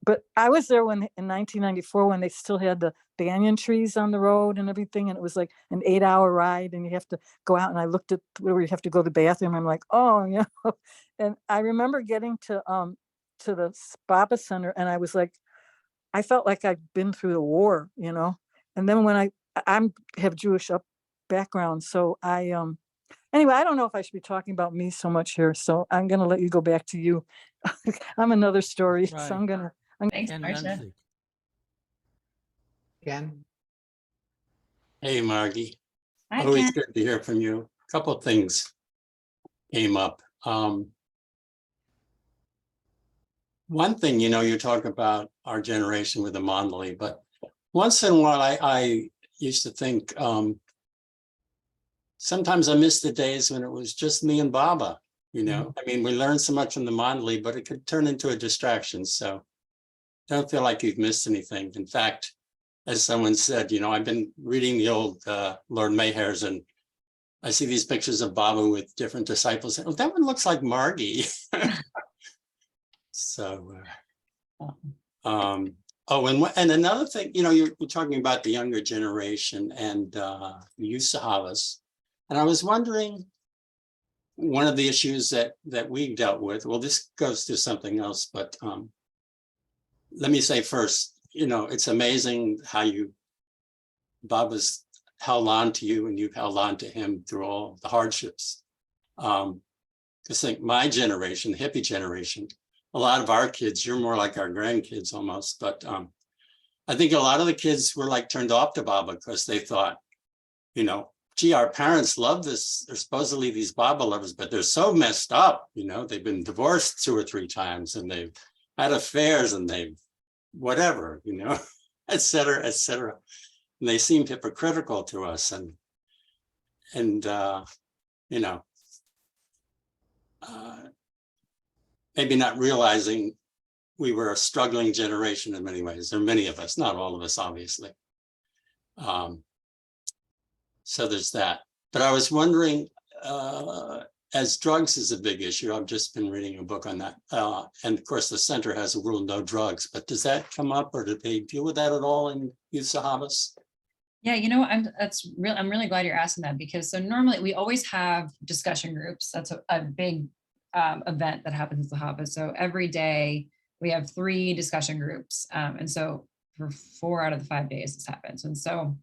[SPEAKER 13] But I was there in 1994 when they still had the banyan trees on the road and everything. And it was like an 8-hour ride, and you have to go out. And I looked at where you have to go to the bathroom. I'm like, oh, And I remember getting to the Baba Center, and I was like, I felt like I'd been through the war, and then when I have Jewish background. So anyway, I don't know if I should be talking about me so much here. So I'm going to let you go back to you. I'm another story.
[SPEAKER 4] Right.
[SPEAKER 13] So
[SPEAKER 5] Thanks,
[SPEAKER 4] And
[SPEAKER 5] Marcia.
[SPEAKER 4] Nancy.
[SPEAKER 8] Ken?
[SPEAKER 14] Hey, Margie.
[SPEAKER 5] Hi,
[SPEAKER 14] Always
[SPEAKER 5] Ken.
[SPEAKER 14] good to hear from you. A couple of things came up. One thing, you talk about our generation with the Mondali, but once in a while, I used to think sometimes I miss the days when it was just me and Baba, I mean, we learned so much from the Mondali, but it could turn into a distraction. So don't feel like you've missed anything. In fact, as someone said, I've been reading the old Lord Mayhairs and I see these pictures of Baba with different disciples. Oh, that one looks like Margie. So, and another thing, you're talking about the younger generation and the Youth Sahavas. And I was wondering, one of the issues that we dealt with, well, this goes to something else, but let me say first, it's amazing how Baba's held on to you and you've held on to him through all the hardships. Because I think my generation, the hippie generation, a lot of our kids, you're more like our grandkids almost, but I think a lot of the kids were like turned off to Baba because they thought, gee, our parents love this. They're supposedly these Baba lovers, but they're so messed up. They've been divorced 2 or 3 times and they've had affairs and they've whatever, et cetera, et cetera. And they seemed hypocritical to us maybe not realizing we were a struggling generation in many ways. There are many of us, not all of us, obviously. So there's that. But I was wondering, as drugs is a big issue, I've just been reading a book on that. And of course, the center has a rule, no drugs. But does that come up or do they deal with that at all in Youth Sahavas?
[SPEAKER 5] Yeah, I'm really glad you're asking that because so normally we always have discussion groups. That's a big event that happens at Sahavas. So every day we have 3 discussion groups. And so for 4 out of the 5 days this happens. And so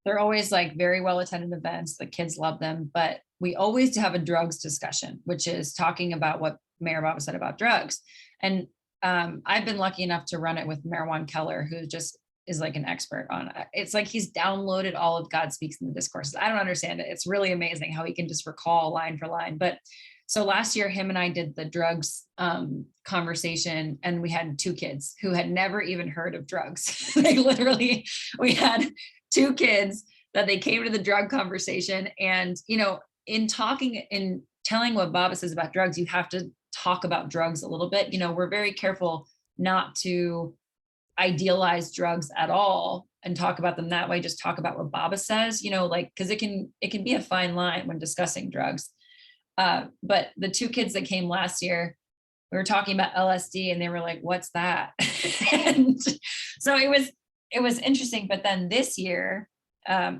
[SPEAKER 5] they're always like very well attended events. The kids love them, but we always have a drugs discussion, which is talking about what Mayor Baba said about drugs. And I've been lucky enough to run it with Marwan Keller, who just is like an expert on it. It's like he's downloaded all of God Speaks in the Discourses. I don't understand it. It's really amazing how he can just recall line for line. But so last year, him and I did the drugs conversation, and we had 2 kids who had never even heard of drugs. We had 2 kids that they came to the drug conversation, and in telling what Baba says about drugs, you have to talk about drugs a little bit. We're very careful not to idealize drugs at all and talk about them that way. Just talk about what Baba says, like, because it can be a fine line when discussing drugs. But the 2 kids that came last year, we were talking about LSD and they were like, what's that? And so it was interesting. But then this year,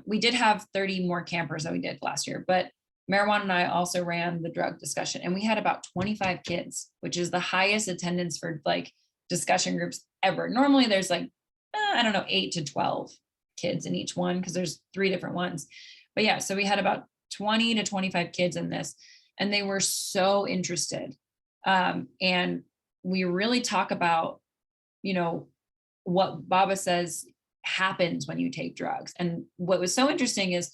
[SPEAKER 5] we did have 30 more campers than we did last year, but Marijuana and I also ran the drug discussion, and we had about 25 kids, which is the highest attendance for like discussion groups ever. Normally there's like, I don't know, 8 to 12 kids in each one, because there's 3 different ones. But yeah, so we had about 20 to 25 kids in this, and they were so interested. And we really talk about, what Baba says happens when you take drugs. And what was so interesting is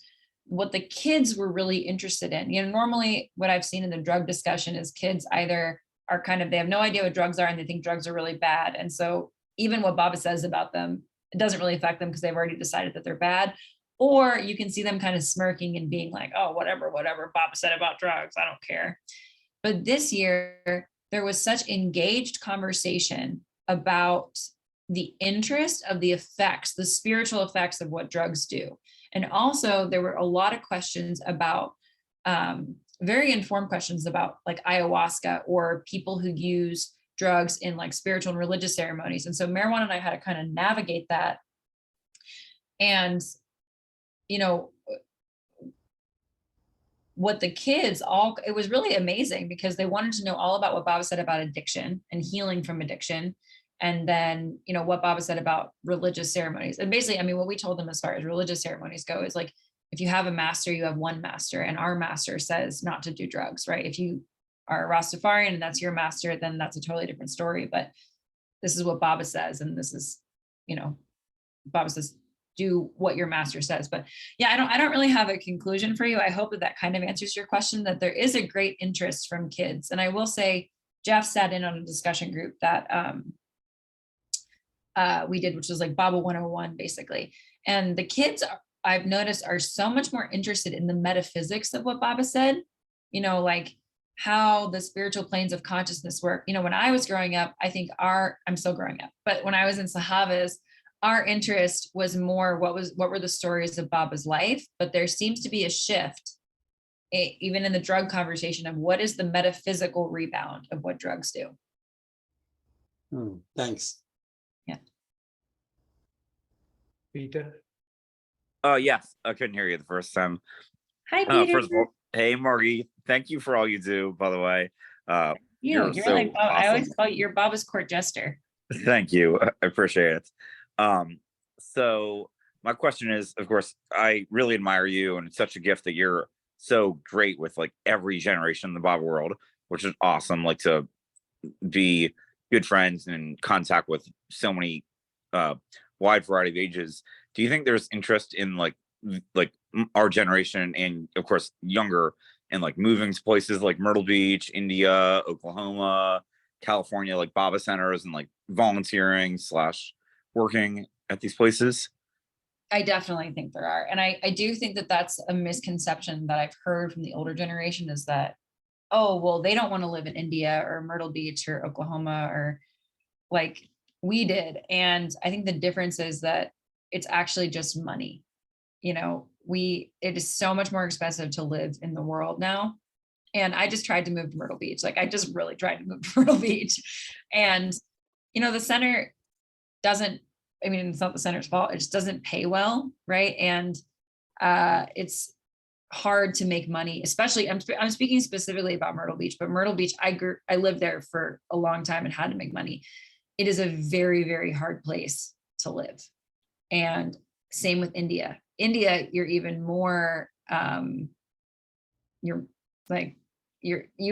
[SPEAKER 5] what the kids were really interested in. Normally what I've seen in the drug discussion is kids either are they have no idea what drugs are and they think drugs are really bad. And so even what Baba says about them, it doesn't really affect them because they've already decided that they're bad. Or you can see them kind of smirking and being like, oh, whatever Baba said about drugs, I don't care. But this year, there was such engaged conversation about the interest of the effects, the spiritual effects of what drugs do. And also there were a lot of questions about, very informed questions about like ayahuasca or people who use drugs in like spiritual and religious ceremonies. And so Marijuana and I had to kind of navigate that. And, what the kids it was really amazing because they wanted to know all about what Baba said about addiction and healing from addiction. And then, what Baba said about religious ceremonies. And basically, what we told them as far as religious ceremonies go is like, if you have a master, you have one master, and our master says not to do drugs, right? If you are a Rastafarian and that's your master, then that's a totally different story. But this is what Baba says. And this is, Baba says, do what your master says. But yeah, I don't really have a conclusion for you. I hope that kind of answers your question, that there is a great interest from kids. And I will say, Jeff sat in on a discussion group that we did, which was like Baba 101, basically. And the kids, I've noticed, are so much more interested in the metaphysics of what Baba said, like how the spiritual planes of consciousness work. When I was growing up, I'm still growing up, but when I was in Sahavas, our interest was more what were the stories of Baba's life. But there seems to be a shift, even in the drug conversation, of what is the metaphysical rebound of what drugs do.
[SPEAKER 14] Thanks.
[SPEAKER 5] Yeah.
[SPEAKER 8] Peter.
[SPEAKER 10] Yes, I couldn't hear you the first time.
[SPEAKER 5] Hi, Peter.
[SPEAKER 10] First of all, hey Margie, thank you for all you do, by the way.
[SPEAKER 5] You're
[SPEAKER 10] so
[SPEAKER 5] like, I always
[SPEAKER 10] awesome.
[SPEAKER 5] call you, you're Baba's court jester.
[SPEAKER 10] Thank you. I appreciate it. So my question is, of course, I really admire you, and it's such a gift that you're so great with like every generation in the Baba world, which is awesome. Like to be good friends and in contact with so many wide variety of ages. Do you think there's interest in like our generation and of course younger and like moving to places like Myrtle Beach, India, Oklahoma, California, like Baba centers, and like volunteering / working at these places?
[SPEAKER 5] I definitely think there are. And I do think that that's a misconception that I've heard from the older generation, is that, oh, well, they don't want to live in India or Myrtle Beach or Oklahoma or like we did. And I think the difference is that it's actually just money. It is so much more expensive to live in the world now. And I just tried to move to Myrtle Beach. Like I just really tried to move to Myrtle Beach. And, the center doesn't, it's not the center's fault. It just doesn't pay well. Right. And it's hard to make money, especially I'm speaking specifically about Myrtle Beach, but Myrtle Beach, I lived there for a long time and had to make money. It is a very, very hard place to live. And same with India. You're even more, you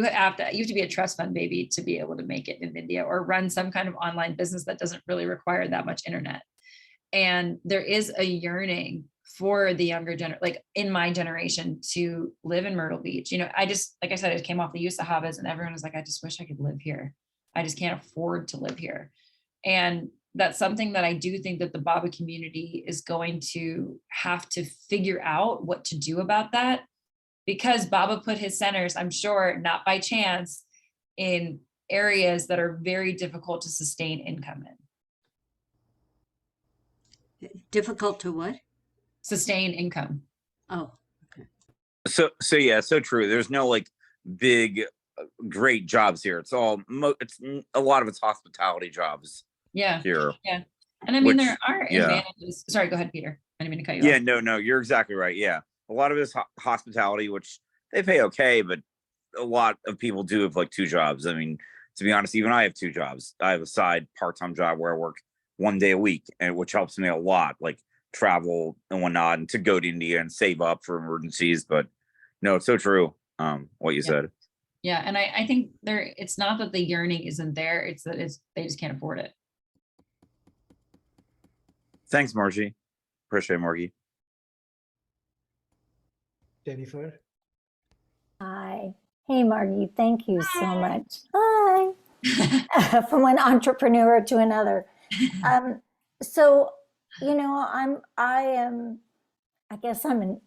[SPEAKER 5] have to be a trust fund baby to be able to make it in India, or run some kind of online business that doesn't really require that much internet. And there is a yearning for the younger like in my generation, to live in Myrtle Beach. Like I said, I came off the Youth Sahavas and everyone was like, I just wish I could live here. I just can't afford to live here. And that's something that I do think that the Baba community is going to have to figure out what to do about that, because Baba put his centers, I'm sure not by chance, in areas that are very difficult to sustain income in.
[SPEAKER 12] Difficult to what?
[SPEAKER 5] Sustain income.
[SPEAKER 12] Oh,
[SPEAKER 10] So yeah, so true. There's no like big, great jobs here. It's all it's a lot of it's hospitality jobs
[SPEAKER 5] Yeah.
[SPEAKER 10] here.
[SPEAKER 5] Yeah. And I mean,
[SPEAKER 10] Which-
[SPEAKER 5] there are
[SPEAKER 10] yeah.
[SPEAKER 5] advantages. Sorry, go ahead, Peter. I didn't mean to cut you
[SPEAKER 10] Yeah,
[SPEAKER 5] off.
[SPEAKER 10] no, you're exactly right. Yeah, a lot of it is hospitality, which they pay okay, but a lot of people do have like two jobs. I mean, to be honest, even I have two jobs. I have a side part-time job where I work 1 day a week, and which helps me a lot, like travel and whatnot, and to go to India and save up for emergencies. But no, it's so true. What you said.
[SPEAKER 5] Yeah. And I think it's not that the yearning isn't there. It's that they just can't afford it.
[SPEAKER 10] Thanks, Margie. Appreciate it, Margie.
[SPEAKER 8] Jennifer.
[SPEAKER 15] Hi. Hey, Margie. Thank you so much. Hi. From one entrepreneur to another. So, I guess I'm an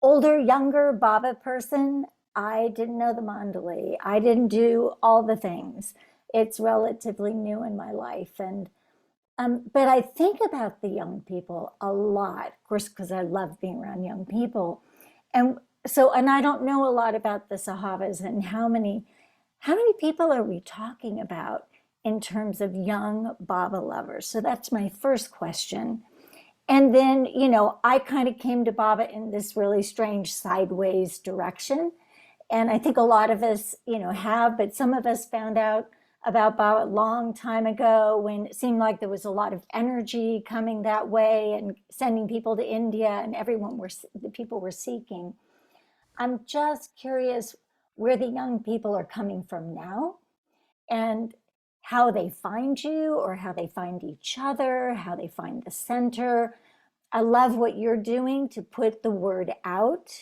[SPEAKER 15] older, younger Baba person. I didn't know the mandali. I didn't do all the things. It's relatively new in my life. And but I think about the young people a lot, of course, because I love being around young people. And I don't know a lot about the Sahavas and how many people are we talking about in terms of young Baba lovers? So that's my first question. And then, I kind of came to Baba in this really strange sideways direction. And I think a lot of us, have, but some of us found out about Baba a long time ago when it seemed like there was a lot of energy coming that way and sending people to India, and the people were seeking. I'm just curious where the young people are coming from now and how they find you or how they find each other, how they find the center. I love what you're doing to put the word out.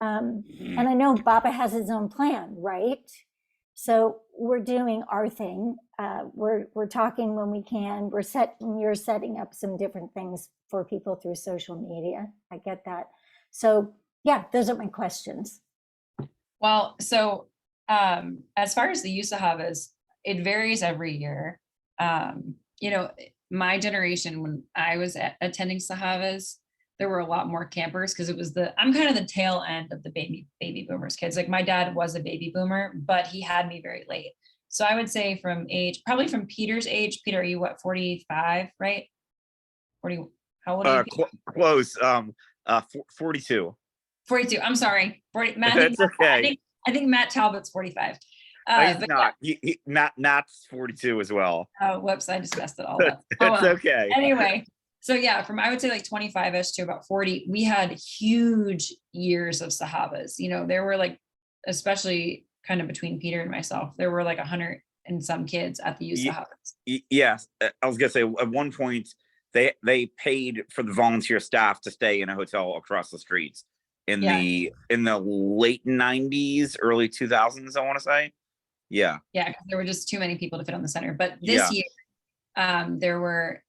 [SPEAKER 15] And I know Baba has his own plan, right? So we're doing our thing. We're talking when we can. You're setting up some different things for people through social media. I get that. So yeah, those are my questions.
[SPEAKER 5] Well, so as far as the Youth Sahavas, it varies every year. My generation, when I was attending Sahavas, there were a lot more campers because I'm kind of the tail end of the baby boomers kids. Like my dad was a baby boomer, but he had me very late. So I would say probably from Peter's age. Peter, are you 45, right? 40, how old are you?
[SPEAKER 10] Close. 42.
[SPEAKER 5] 42. I'm sorry. 40. Matt,
[SPEAKER 10] That's okay.
[SPEAKER 5] I think Matt Talbot's 45.
[SPEAKER 10] He's not. Yeah. Matt's 42 as well.
[SPEAKER 5] Oh, whoops! I just messed it all up.
[SPEAKER 10] It's okay.
[SPEAKER 5] Anyway, so yeah, from I would say like 25ish to about 40, we had huge years of Sahavas. There were like, especially kind of between Peter and myself, there were like 100 and some kids at the Youth Sahavas.
[SPEAKER 10] Yes, I was gonna say at one point they paid for the volunteer staff to stay in a hotel across the streets in the late 90s, early 2000s. I want to say. Yeah.
[SPEAKER 5] Yeah, because there were just too many people to fit on the center. But this year, there were.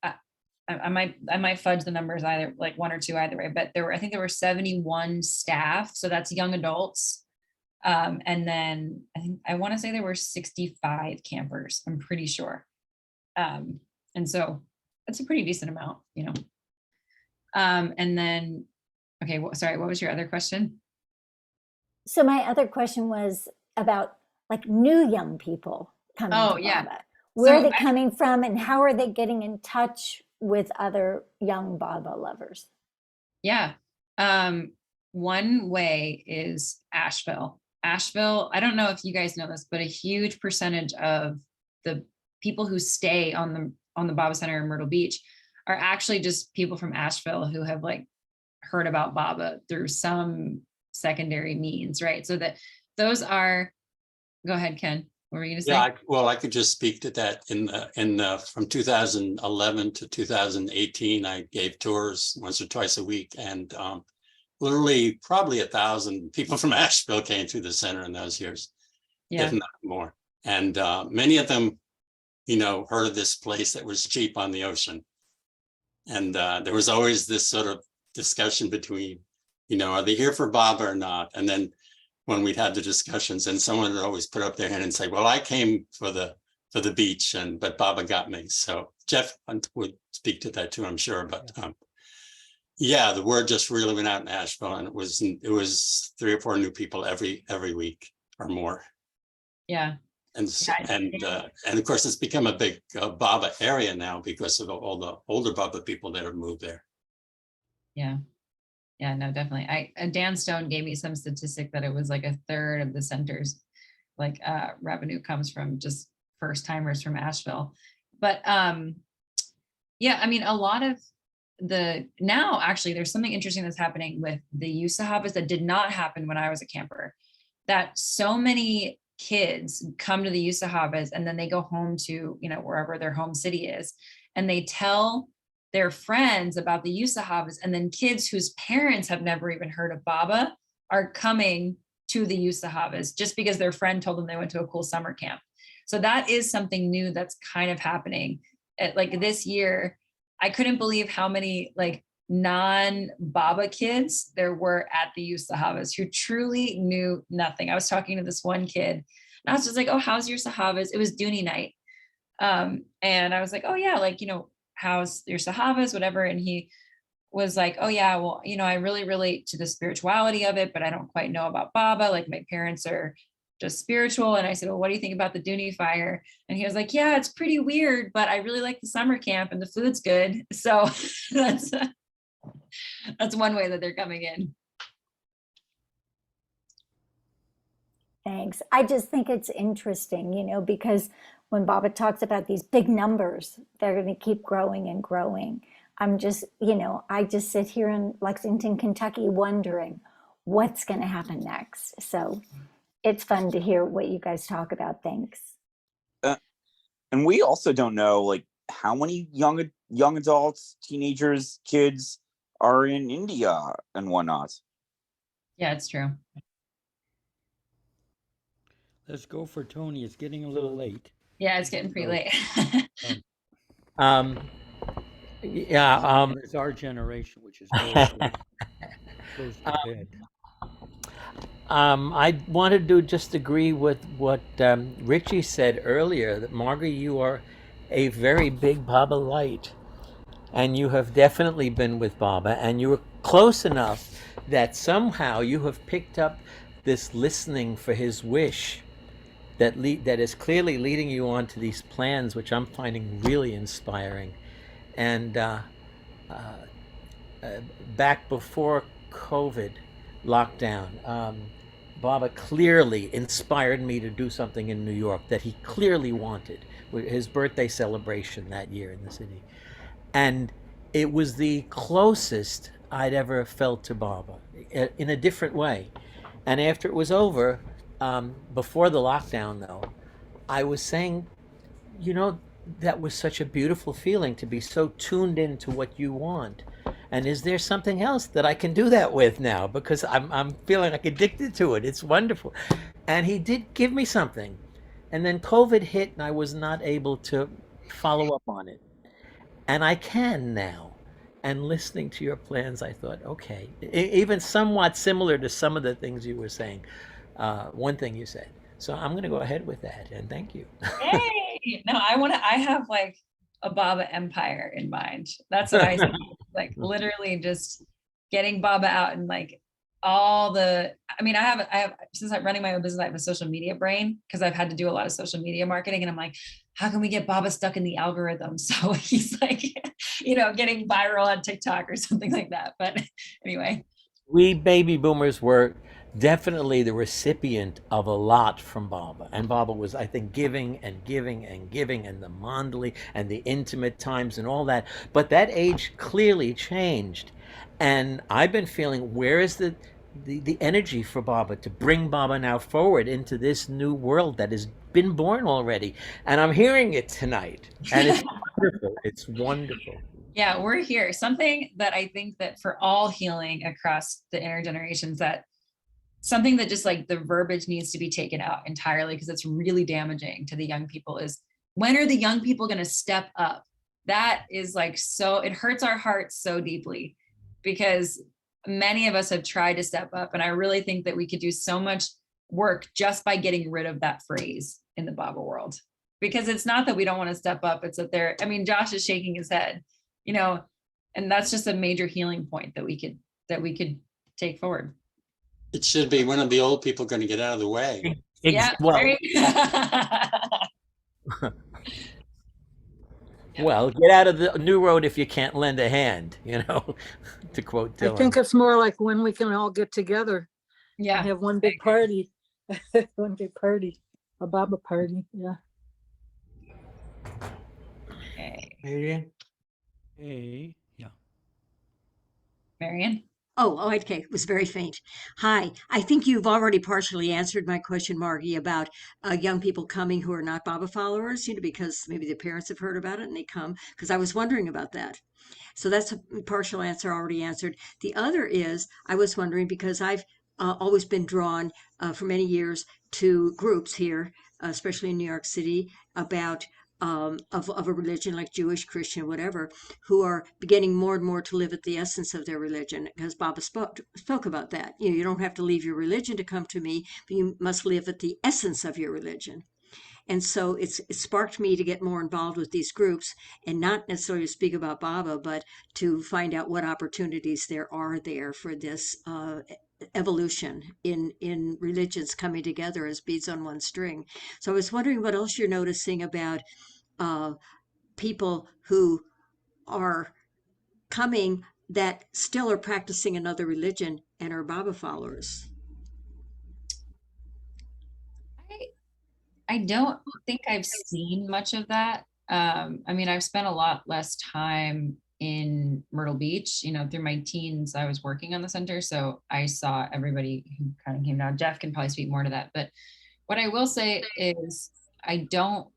[SPEAKER 5] I might fudge the numbers either, like one or two either way. But I think there were 71 staff, so that's young adults. And then I want to say there were 65 campers. I'm pretty sure. And so that's a pretty decent amount, And then, okay, sorry, what was your other question?
[SPEAKER 15] So my other question was about like new young people coming to Baba. Where are they coming from and how are they getting in touch with other young Baba lovers?
[SPEAKER 5] Yeah. One way is Asheville. I don't know if you guys know this, but a huge percentage of the people who stay on the Baba Center in Myrtle Beach are actually just people from Asheville who have like heard about Baba through some secondary means, right? So that those are. Go ahead, Ken. What were you gonna say?
[SPEAKER 14] I could just speak to that. From 2011 to 2018, I gave tours once or twice a week, and literally probably 1,000 people from Asheville came through the center in those years, if not more. And many of them, heard of this place that was cheap on the ocean, and there was always this sort of discussion between, are they here for Baba or not? And then when we'd have the discussions, and someone would always put up their hand and say, well, I came for the beach, but Baba got me. So Jeff would speak to that too, I'm sure, but yeah, the word just really went out in Asheville, and it was 3 or 4 new people every week or more.
[SPEAKER 5] Yeah.
[SPEAKER 14] And of course, it's become a big Baba area now because of all the older Baba people that have moved there.
[SPEAKER 5] Yeah. Yeah, no, definitely. Dan Stone gave me some statistic that it was like 1/3 of the center's like revenue comes from just first timers from Asheville. But yeah, I mean, a lot of now actually there's something interesting that's happening with the Youth Sahavas that did not happen when I was a camper. That so many kids come to the Youth Sahavas and then they go home to, you know, wherever their home city is, and they tell their friends about the Youth Sahavas, and then kids whose parents have never even heard of Baba are coming to the Youth Sahavas just because their friend told them they went to a cool summer camp. So that is something new that's kind of happening. Like this year, I couldn't believe how many like non-Baba kids there were at the Youth Sahavas who truly knew nothing. I was talking to this one kid and I was just like, oh, how's your Sahavas? It was Dooney night. And I was like, oh yeah, like, you know, how's your Sahavas, whatever. And he was like, oh yeah, well, you know, I really relate to the spirituality of it, but I don't quite know about Baba. Like my parents are just spiritual. And I said, well, what do you think about the Dooney fire? And he was like, yeah, it's pretty weird, but I really like the summer camp and the food's good. So that's one way that they're coming in.
[SPEAKER 15] Thanks. I just think it's interesting, you know, because when Baba talks about these big numbers, they're going to keep growing and growing. I'm just, you know, I just sit here in Lexington, Kentucky, wondering what's going to happen next. So it's fun to hear what you guys talk about. Thanks.
[SPEAKER 10] And we also don't know like how many young adults, teenagers, kids are in India and whatnot.
[SPEAKER 5] Yeah, it's true.
[SPEAKER 4] Let's go for Tony. It's getting a little late.
[SPEAKER 5] Yeah, it's getting pretty late.
[SPEAKER 4] It's our generation, which is goes to bed.
[SPEAKER 16] I wanted to just agree with what Richie said earlier, that Margie, you are a very big Baba light, and you have definitely been with Baba, and you were close enough that somehow you have picked up this listening for his wish that is clearly leading you on to these plans, which I'm finding really inspiring. And back before COVID lockdown, Baba clearly inspired me to do something in New York that he clearly wanted, his birthday celebration that year in the city. And it was the closest I'd ever felt to Baba in a different way. And after it was over, before the lockdown though, I was saying, you know, that was such a beautiful feeling to be so tuned into what you want. And is there something else that I can do that with now? Because I'm feeling like addicted to it. It's wonderful. And he did give me something. And then COVID hit and I was not able to follow up on it. And I can now. And listening to your plans, I thought, okay, even somewhat similar to some of the things you were saying. One thing you said. So I'm going to go ahead with that. And thank you.
[SPEAKER 5] Hey, no, I have like a Baba empire in mind. That's what I think. Like literally just getting Baba out and like all the, I mean, I have, since I'm running my own business, I have a social media brain because I've had to do a lot of social media marketing. And I'm like, how can we get Baba stuck in the algorithm? So he's like, you know, getting viral on TikTok or something like that. But anyway.
[SPEAKER 16] We baby boomers were definitely the recipient of a lot from Baba. And Baba was, I think, giving and giving and giving, and the mandali and the intimate times and all that. But that age clearly changed. And I've been feeling, where is the energy for Baba to bring Baba now forward into this new world that has been born already? And I'm hearing it tonight. And it's wonderful. It's wonderful.
[SPEAKER 5] Yeah, we're here. Something that I think that for all healing across the intergenerations, that something that just like the verbiage needs to be taken out entirely because it's really damaging to the young people is, when are the young people going to step up? That is like, so it hurts our hearts so deeply because many of us have tried to step up. And I really think that we could do so much work just by getting rid of that phrase in the Baba world. because it's not that we don't want to step up, it's that I mean, Josh is shaking his head, and that's just a major healing point that we could take forward.
[SPEAKER 14] It should be one of the old people going to get out of the way.
[SPEAKER 5] Yeah.
[SPEAKER 16] Well, well, get out of the new road if you can't lend a hand, to quote Dylan.
[SPEAKER 13] I think it's more like when we can all get together.
[SPEAKER 5] Yeah.
[SPEAKER 13] And have one big party. One big party. A Baba party. Yeah.
[SPEAKER 5] Okay.
[SPEAKER 8] Marian?
[SPEAKER 4] Hey, yeah.
[SPEAKER 5] Marian?
[SPEAKER 12] Oh, okay. It was very faint. Hi. I think you've already partially answered my question, Margie, about young people coming who are not Baba followers, because maybe the parents have heard about it and they come, because I was wondering about that. So that's a partial answer already answered. The other is, I was wondering, because I've always been drawn for many years to groups here, especially in New York City, about of a religion like Jewish, Christian, whatever, who are beginning more and more to live at the essence of their religion, because Baba spoke about that. You don't have to leave your religion to come to me, but you must live at the essence of your religion. And so it sparked me to get more involved with these groups, and not necessarily to speak about Baba, but to find out what opportunities there are there for this evolution in religions coming together as beads on one string. So I was wondering what else you're noticing about people who are coming that still are practicing another religion and are Baba followers.
[SPEAKER 5] I don't think I've seen much of that. I mean, I've spent a lot less time in Myrtle Beach, through my teens, I was working on the center. So I saw everybody who kind of came down. Jeff can probably speak more to that. But what I will say is I don't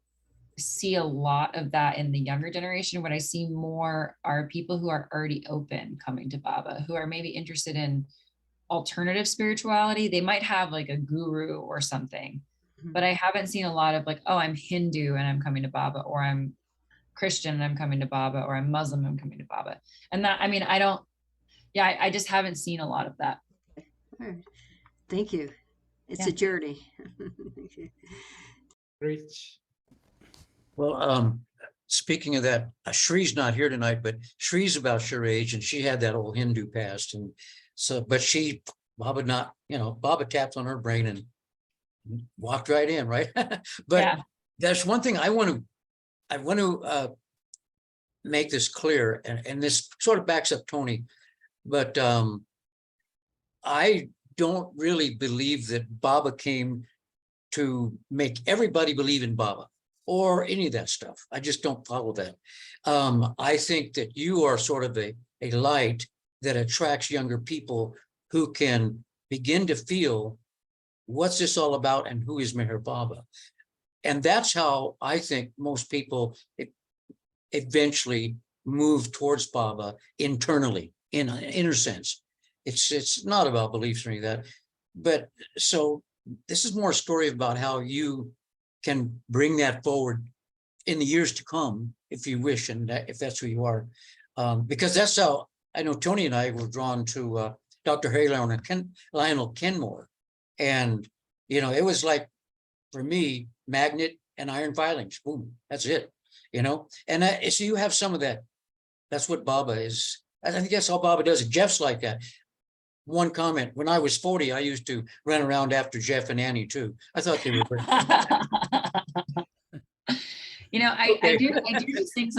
[SPEAKER 5] see a lot of that in the younger generation. What I see more are people who are already open coming to Baba, who are maybe interested in alternative spirituality. They might have like a guru or something, but I haven't seen a lot of like, oh, I'm Hindu and I'm coming to Baba, or I'm Christian and I'm coming to Baba, or I'm Muslim and I'm coming to Baba. And that, I mean, I just haven't seen a lot of that.
[SPEAKER 12] All right. Thank you. It's
[SPEAKER 5] Yeah.
[SPEAKER 12] a journey.
[SPEAKER 8] Rich?
[SPEAKER 2] Well, speaking of that, Shree's not here tonight, but Shree's about your age, and she had that old Hindu past, and so, but Baba tapped on her brain and walked right in, right? But there's one thing I want to make this clear, and this sort of backs up Tony, but I don't really believe that Baba came to make everybody believe in Baba or any of that stuff. I just don't follow that. I think that you are sort of a light that attracts younger people who can begin to feel what's this all about and who is Meher Baba. And that's how I think most people eventually move towards Baba internally, in an inner sense. It's not about beliefs or any of that. But so this is more a story about how you can bring that forward in the years to come, if you wish, and if that's who you are. Because that's how I know Tony and I were drawn to Dr. Lionel Kenmore. And, it was like, for me, magnet and iron filings, boom, that's it, And so you have some of that. That's what Baba is. I think that's all Baba does. Jeff's like that. One comment, when I was 40, I used to run around after Jeff and Annie too. I thought they were great.
[SPEAKER 5] I do just think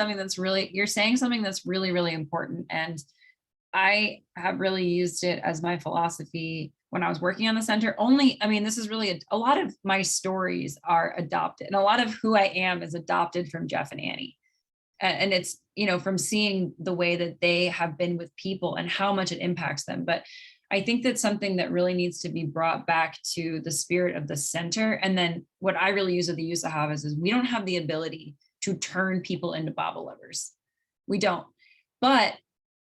[SPEAKER 5] you're saying something that's really, really important. And I have really used it as my philosophy when I was working on the center. This is really a lot of my stories are adopted, and a lot of who I am is adopted from Jeff and Annie. And it's, from seeing the way that they have been with people and how much it impacts them. But I think that's something that really needs to be brought back to the spirit of the center. And then what I really use with the Youth Sahavas is we don't have the ability to turn people into Baba lovers. We don't. But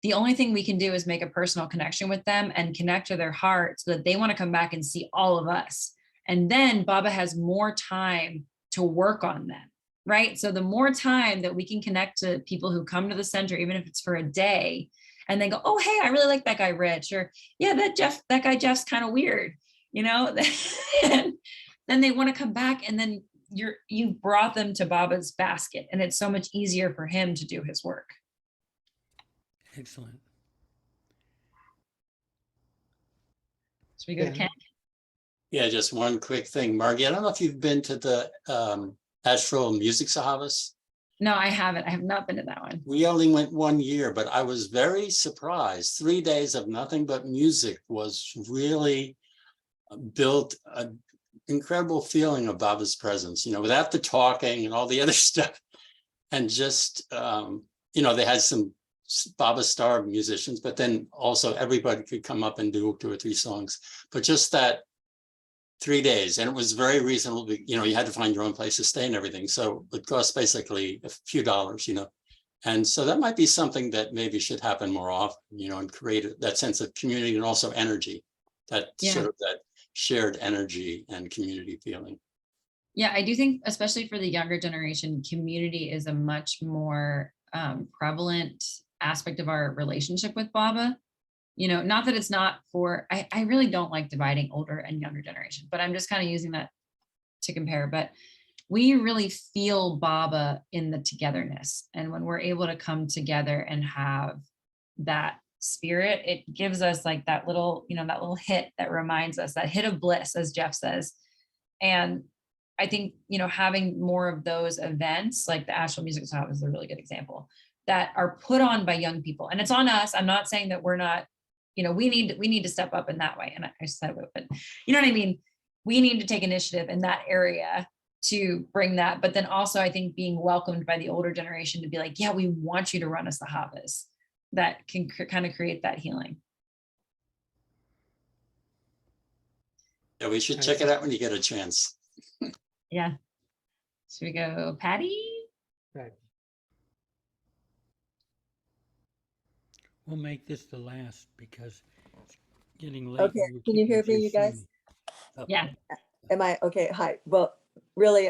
[SPEAKER 5] the only thing we can do is make a personal connection with them and connect to their heart so that they want to come back and see all of us. And then Baba has more time to work on them, right? So the more time that we can connect to people who come to the center, even if it's for a day, and they go, oh, hey, I really like that guy, Rich, or yeah, that guy Jeff's kind of weird, and then they want to come back, and then you brought them to Baba's basket, and it's so much easier for him to do his work.
[SPEAKER 4] Excellent.
[SPEAKER 5] So we go to Ken.
[SPEAKER 14] Yeah, just one quick thing, Margie. I don't know if you've been to the Astral Music Sahavas.
[SPEAKER 5] No, I haven't. I have not been to that one.
[SPEAKER 14] We only went 1 year, but I was very surprised. 3 days of nothing but music was really built an incredible feeling of Baba's presence, without the talking and all the other stuff. And just, they had some Baba star musicians, but then also everybody could come up and do 2 or 3 songs. But just that 3 days, and it was very reasonable. You had to find your own place to stay and everything. So it cost basically a few dollars, And so that might be something that maybe should happen more often, and create that sense of community and also energy, that sort of that shared energy and community feeling.
[SPEAKER 5] Yeah, I do think, especially for the younger generation, community is a much more prevalent aspect of our relationship with Baba. Not that it's not for, I really don't like dividing older and younger generation, but I'm just kind of using that to compare. But we really feel Baba in the togetherness. And when we're able to come together and have that spirit, it gives us like that little, that little hit that reminds us, that hit of bliss, as Jeff says. And I think, having more of those events, like the Astral Music Sahavas is a really good example, that are put on by young people. And it's on us. I'm not saying that we're not, we need to step up in that way. And I said it, but you know what I mean? We need to take initiative in that area to bring that. But then also, I think being welcomed by the older generation to be like, yeah, we want you to run us the Sahavas. That can kind of create that healing.
[SPEAKER 14] Yeah, we should check it out when you get a chance.
[SPEAKER 5] Yeah. Should we go, Patty?
[SPEAKER 8] Right.
[SPEAKER 4] We'll make this the last because it's getting late.
[SPEAKER 17] Okay, can you hear me, you guys?
[SPEAKER 5] Yeah.
[SPEAKER 17] Am I okay? Hi. Well, really,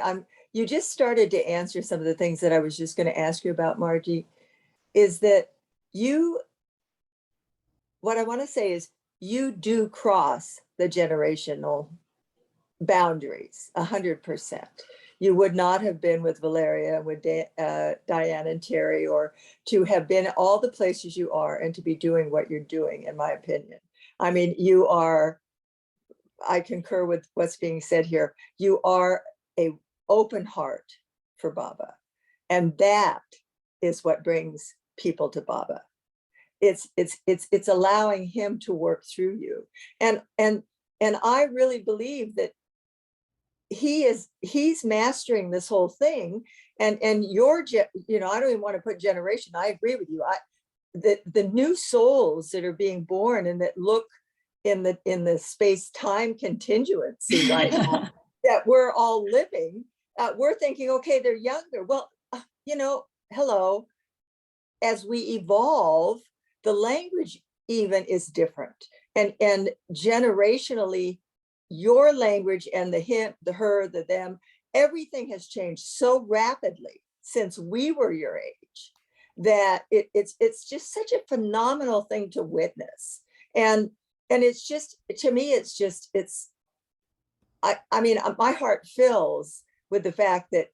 [SPEAKER 17] you just started to answer some of the things that I was just going to ask you about, Margie. Is that what I want to say is you do cross the generational boundaries 100%. You would not have been with Valeria, with Diane and Terry, or to have been all the places you are and to be doing what you're doing, in my opinion. I mean, I concur with what's being said here. You are an open heart for Baba. And that is what brings people to Baba. It's allowing him to work through you. And I really believe that he's mastering this whole thing, and I don't even want to put generation. I agree with you. The new souls that are being born and that look in the space-time contingency right now that we're all living, we're thinking, okay, they're younger. Well, hello, as we evolve, the language even is different, and generationally, your language and the him, the her, the them, everything has changed so rapidly since we were your age that it's just such a phenomenal thing to witness. And it's just, to me, I mean, my heart fills with the fact that,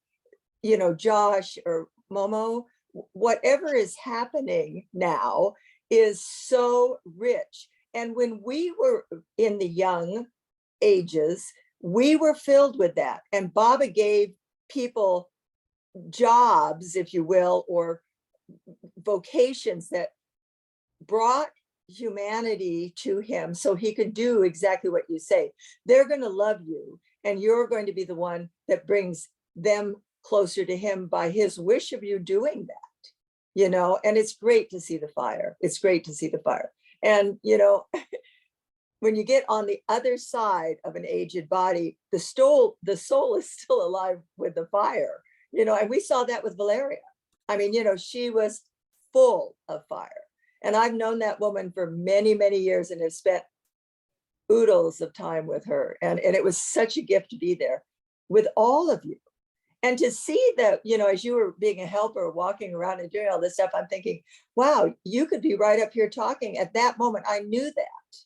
[SPEAKER 17] Josh or Momo, whatever is happening now is so rich. And when we were in the young ages, we were filled with that. And Baba gave people jobs, if you will, or vocations that brought humanity to him so he could do exactly what you say. They're going to love you, and you're going to be the one that brings them closer to him by his wish of you doing that, and it's great to see the fire. It's great to see the fire. And, when you get on the other side of an aged body, the soul is still alive with the fire, and we saw that with Valeria. I mean, she was full of fire. And I've known that woman for many, many years and have spent oodles of time with her. And it was such a gift to be there with all of you. And to see that, as you were being a helper, walking around and doing all this stuff, I'm thinking, wow, you could be right up here talking at that moment. I knew that.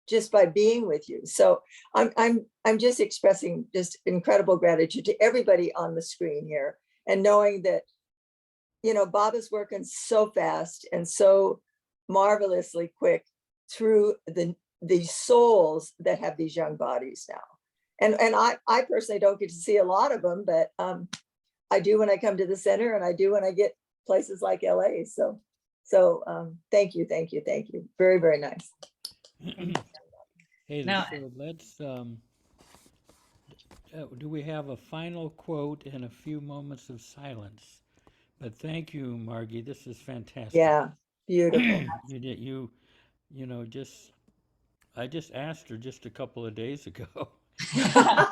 [SPEAKER 17] just by being with you. So I'm just expressing just incredible gratitude to everybody on the screen here, and knowing that, you know, Baba's working so fast and so marvelously quick through the souls that have these young bodies now. And I personally don't get to see a lot of them, but I do when I come to the center, and I do when I get places like LA. So thank you. Very, very nice.
[SPEAKER 4] Hey,
[SPEAKER 5] Now-
[SPEAKER 4] so let's, do we have a final quote and a few moments of silence? But thank you, Margie. This is fantastic.
[SPEAKER 17] Yeah, beautiful.
[SPEAKER 4] You did, you know, I just asked her just a couple of days ago.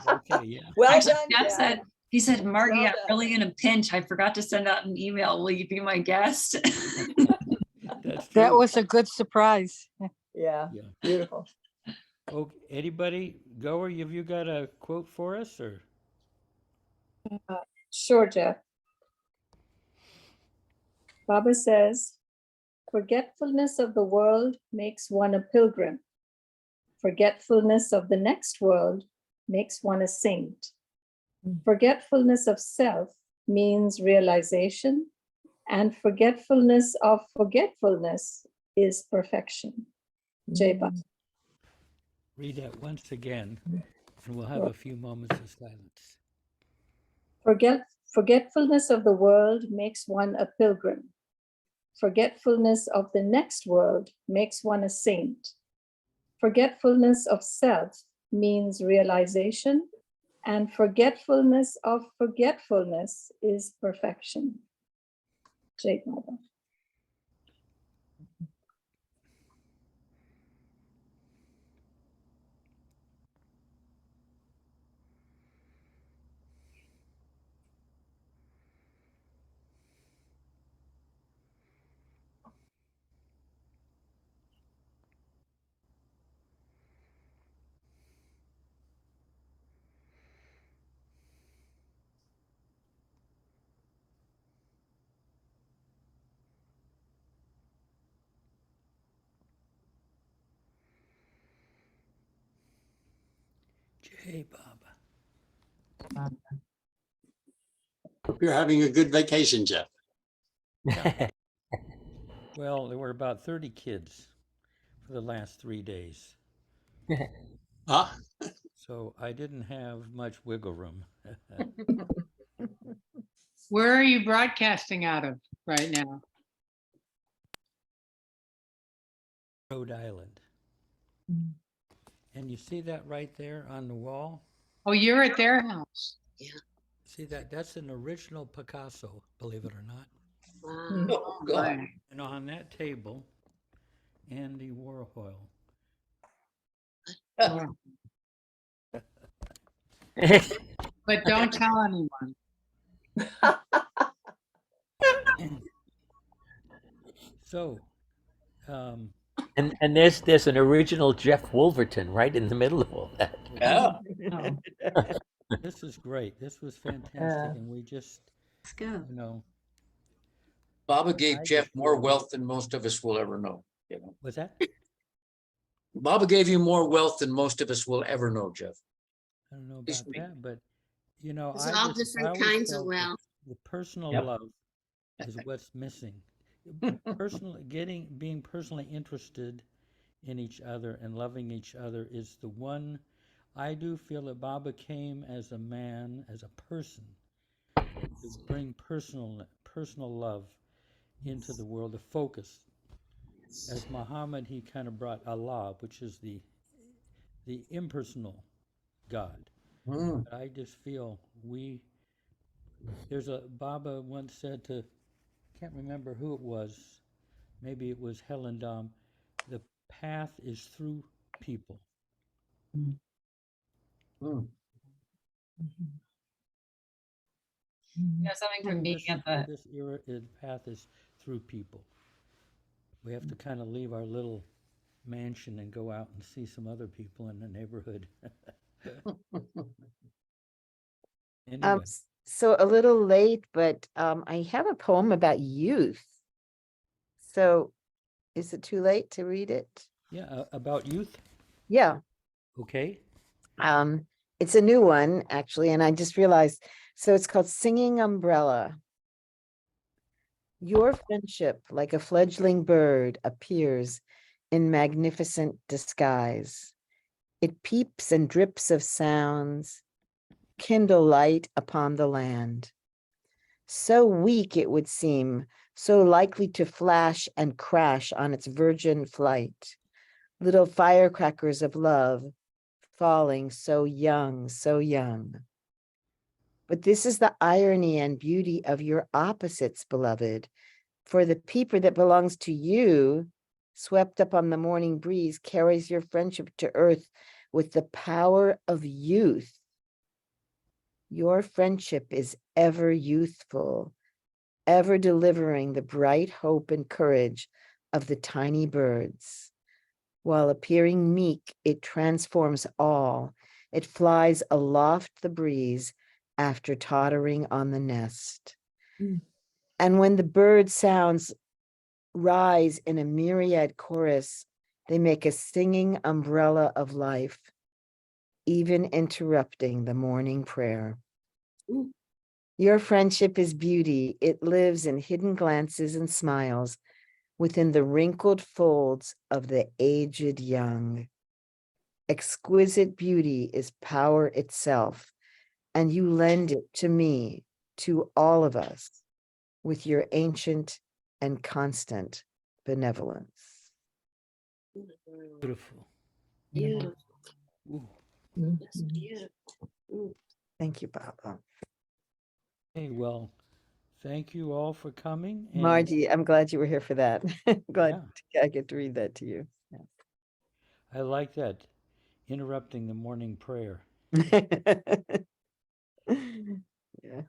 [SPEAKER 4] Okay, yeah.
[SPEAKER 17] Well
[SPEAKER 5] Actually,
[SPEAKER 17] done,
[SPEAKER 5] Jeff
[SPEAKER 17] Jeff.
[SPEAKER 5] said, he said, Margie,
[SPEAKER 17] Well
[SPEAKER 5] I'm
[SPEAKER 17] done.
[SPEAKER 5] really in a pinch. I forgot to send out an email. Will you be my guest?
[SPEAKER 4] That's
[SPEAKER 13] That
[SPEAKER 4] true.
[SPEAKER 13] was a good surprise.
[SPEAKER 17] Yeah,
[SPEAKER 4] Yeah.
[SPEAKER 17] beautiful.
[SPEAKER 4] Okay, anybody, Goer, have you got a quote for us, or?
[SPEAKER 6] Sure, Jeff. Baba says, forgetfulness of the world makes one a pilgrim. Forgetfulness of the next world makes one a saint. Forgetfulness of self means realization, and forgetfulness of forgetfulness is perfection. Jai Baba.
[SPEAKER 4] Read that once again, and we'll have a few moments of silence.
[SPEAKER 6] Forgetfulness of the world makes one a pilgrim. Forgetfulness of the next world makes one a saint. Forgetfulness of self means realization, and forgetfulness of forgetfulness is perfection. Jai Baba.
[SPEAKER 4] Jai Baba.
[SPEAKER 14] Hope you're having a good vacation, Jeff.
[SPEAKER 4] Well, there were about 30 kids for the last 3 days,
[SPEAKER 14] Ah,
[SPEAKER 4] so I didn't have much wiggle room.
[SPEAKER 11] Where are you broadcasting out of right now?
[SPEAKER 4] Rhode Island. And you see that right there on the wall?
[SPEAKER 11] Oh, you're at their house.
[SPEAKER 4] See that? That's an original Picasso, believe it or not.
[SPEAKER 2] Oh, God.
[SPEAKER 4] And on that table, Andy Warhol.
[SPEAKER 11] But don't tell anyone.
[SPEAKER 4] So,
[SPEAKER 16] And there's an original Jeff Wolverton right in the middle of all that.
[SPEAKER 2] Yeah.
[SPEAKER 4] this is great. This was fantastic. And we just,
[SPEAKER 12] Let's go.
[SPEAKER 4] you know,
[SPEAKER 2] Baba gave
[SPEAKER 4] I
[SPEAKER 2] Jeff
[SPEAKER 4] just
[SPEAKER 2] more
[SPEAKER 4] feel-
[SPEAKER 2] wealth than most of us will ever know. You know,
[SPEAKER 4] was that?
[SPEAKER 2] Baba gave you more wealth than most of us will ever know, Jeff.
[SPEAKER 4] I don't know
[SPEAKER 2] It's
[SPEAKER 4] about
[SPEAKER 2] me.
[SPEAKER 4] that, but you know,
[SPEAKER 18] It's
[SPEAKER 4] I
[SPEAKER 18] all
[SPEAKER 4] just, I
[SPEAKER 18] different
[SPEAKER 4] always
[SPEAKER 18] kinds of
[SPEAKER 4] felt that
[SPEAKER 18] wealth.
[SPEAKER 4] the personal
[SPEAKER 2] Yep.
[SPEAKER 4] love is what's missing. Personally, being personally interested in each other and loving each other is the one. I do feel that Baba came as a man, as a person, to bring personal love into the world, the focus. As Muhammad, he kind of brought Allah, which is the impersonal God.
[SPEAKER 2] Mm.
[SPEAKER 4] But I just feel there's a Baba once said to, can't remember who it was, maybe it was Helen Dom, the path is through people.
[SPEAKER 2] Mm.
[SPEAKER 5] You know, something from being at the
[SPEAKER 4] This era, the path is through people. We have to kind of leave our little mansion and go out and see some other people in the neighborhood. Anyway,
[SPEAKER 18] So a little late, but I have a poem about youth. So is it too late to read it?
[SPEAKER 4] yeah, about youth.
[SPEAKER 18] Yeah.
[SPEAKER 4] Okay.
[SPEAKER 18] It's a new one, actually, and I just realized, so it's called Singing Umbrella. Your friendship, like a fledgling bird, appears in magnificent disguise. It peeps and drips of sounds, kindle light upon the land. So weak it would seem, so likely to flash and crash on its virgin flight. Little firecrackers of love, falling so young, so young. But this is the irony and beauty of your opposites, beloved. For the peeper that belongs to you, swept up on the morning breeze, carries your friendship to earth with the power of youth. Your friendship is ever youthful, ever delivering the bright hope and courage of the tiny birds. While appearing meek, it transforms all. It flies aloft the breeze after tottering on the nest. And when the bird sounds rise in a myriad chorus, they make a singing umbrella of life, even interrupting the morning prayer. Your friendship is beauty. It lives in hidden glances and smiles within the wrinkled folds of the aged young. Exquisite beauty is power itself, and you lend it to me, to all of us, with your ancient and constant benevolence.
[SPEAKER 4] Beautiful.
[SPEAKER 3] Beautiful.
[SPEAKER 4] Ooh.
[SPEAKER 3] That's beautiful.
[SPEAKER 18] Thank you, Baba.
[SPEAKER 4] Hey, well, thank you all for coming. And
[SPEAKER 18] Margie, I'm glad you were here for that. Glad
[SPEAKER 4] Yeah.
[SPEAKER 18] I get to read that to you.
[SPEAKER 4] I like that, interrupting the morning prayer.
[SPEAKER 18] Yeah.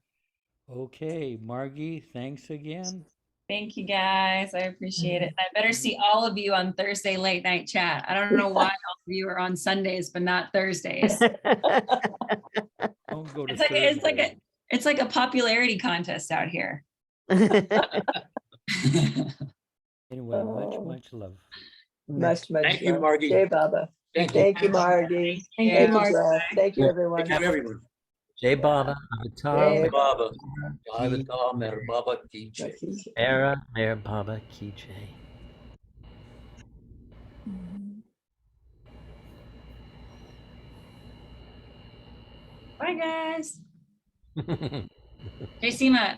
[SPEAKER 4] Okay, Margie, thanks again.
[SPEAKER 5] Thank you guys. I appreciate it. I better see all of you on Thursday late night chat. I don't know why all of you are on Sundays, but not Thursdays.
[SPEAKER 4] Don't go to
[SPEAKER 5] It's like a popularity contest out here.
[SPEAKER 4] Anyway, much love.
[SPEAKER 17] Much
[SPEAKER 2] Thank you,
[SPEAKER 17] love.
[SPEAKER 2] Margie.
[SPEAKER 17] Jai Baba.
[SPEAKER 2] Thank you.
[SPEAKER 17] Thank you, Margie.
[SPEAKER 5] Thank
[SPEAKER 17] Thank
[SPEAKER 5] you,
[SPEAKER 17] you, Jeff. Thank you, everyone.
[SPEAKER 2] Thank you, everyone.
[SPEAKER 16] Jai Baba,
[SPEAKER 17] Jai
[SPEAKER 16] Avatar,
[SPEAKER 2] Baba.
[SPEAKER 16] Ki-
[SPEAKER 2] Avatar Mer Baba Ki Jai.
[SPEAKER 16] Era, Mer Baba, Ki Jai.
[SPEAKER 5] Bye, guys. Jai Seema.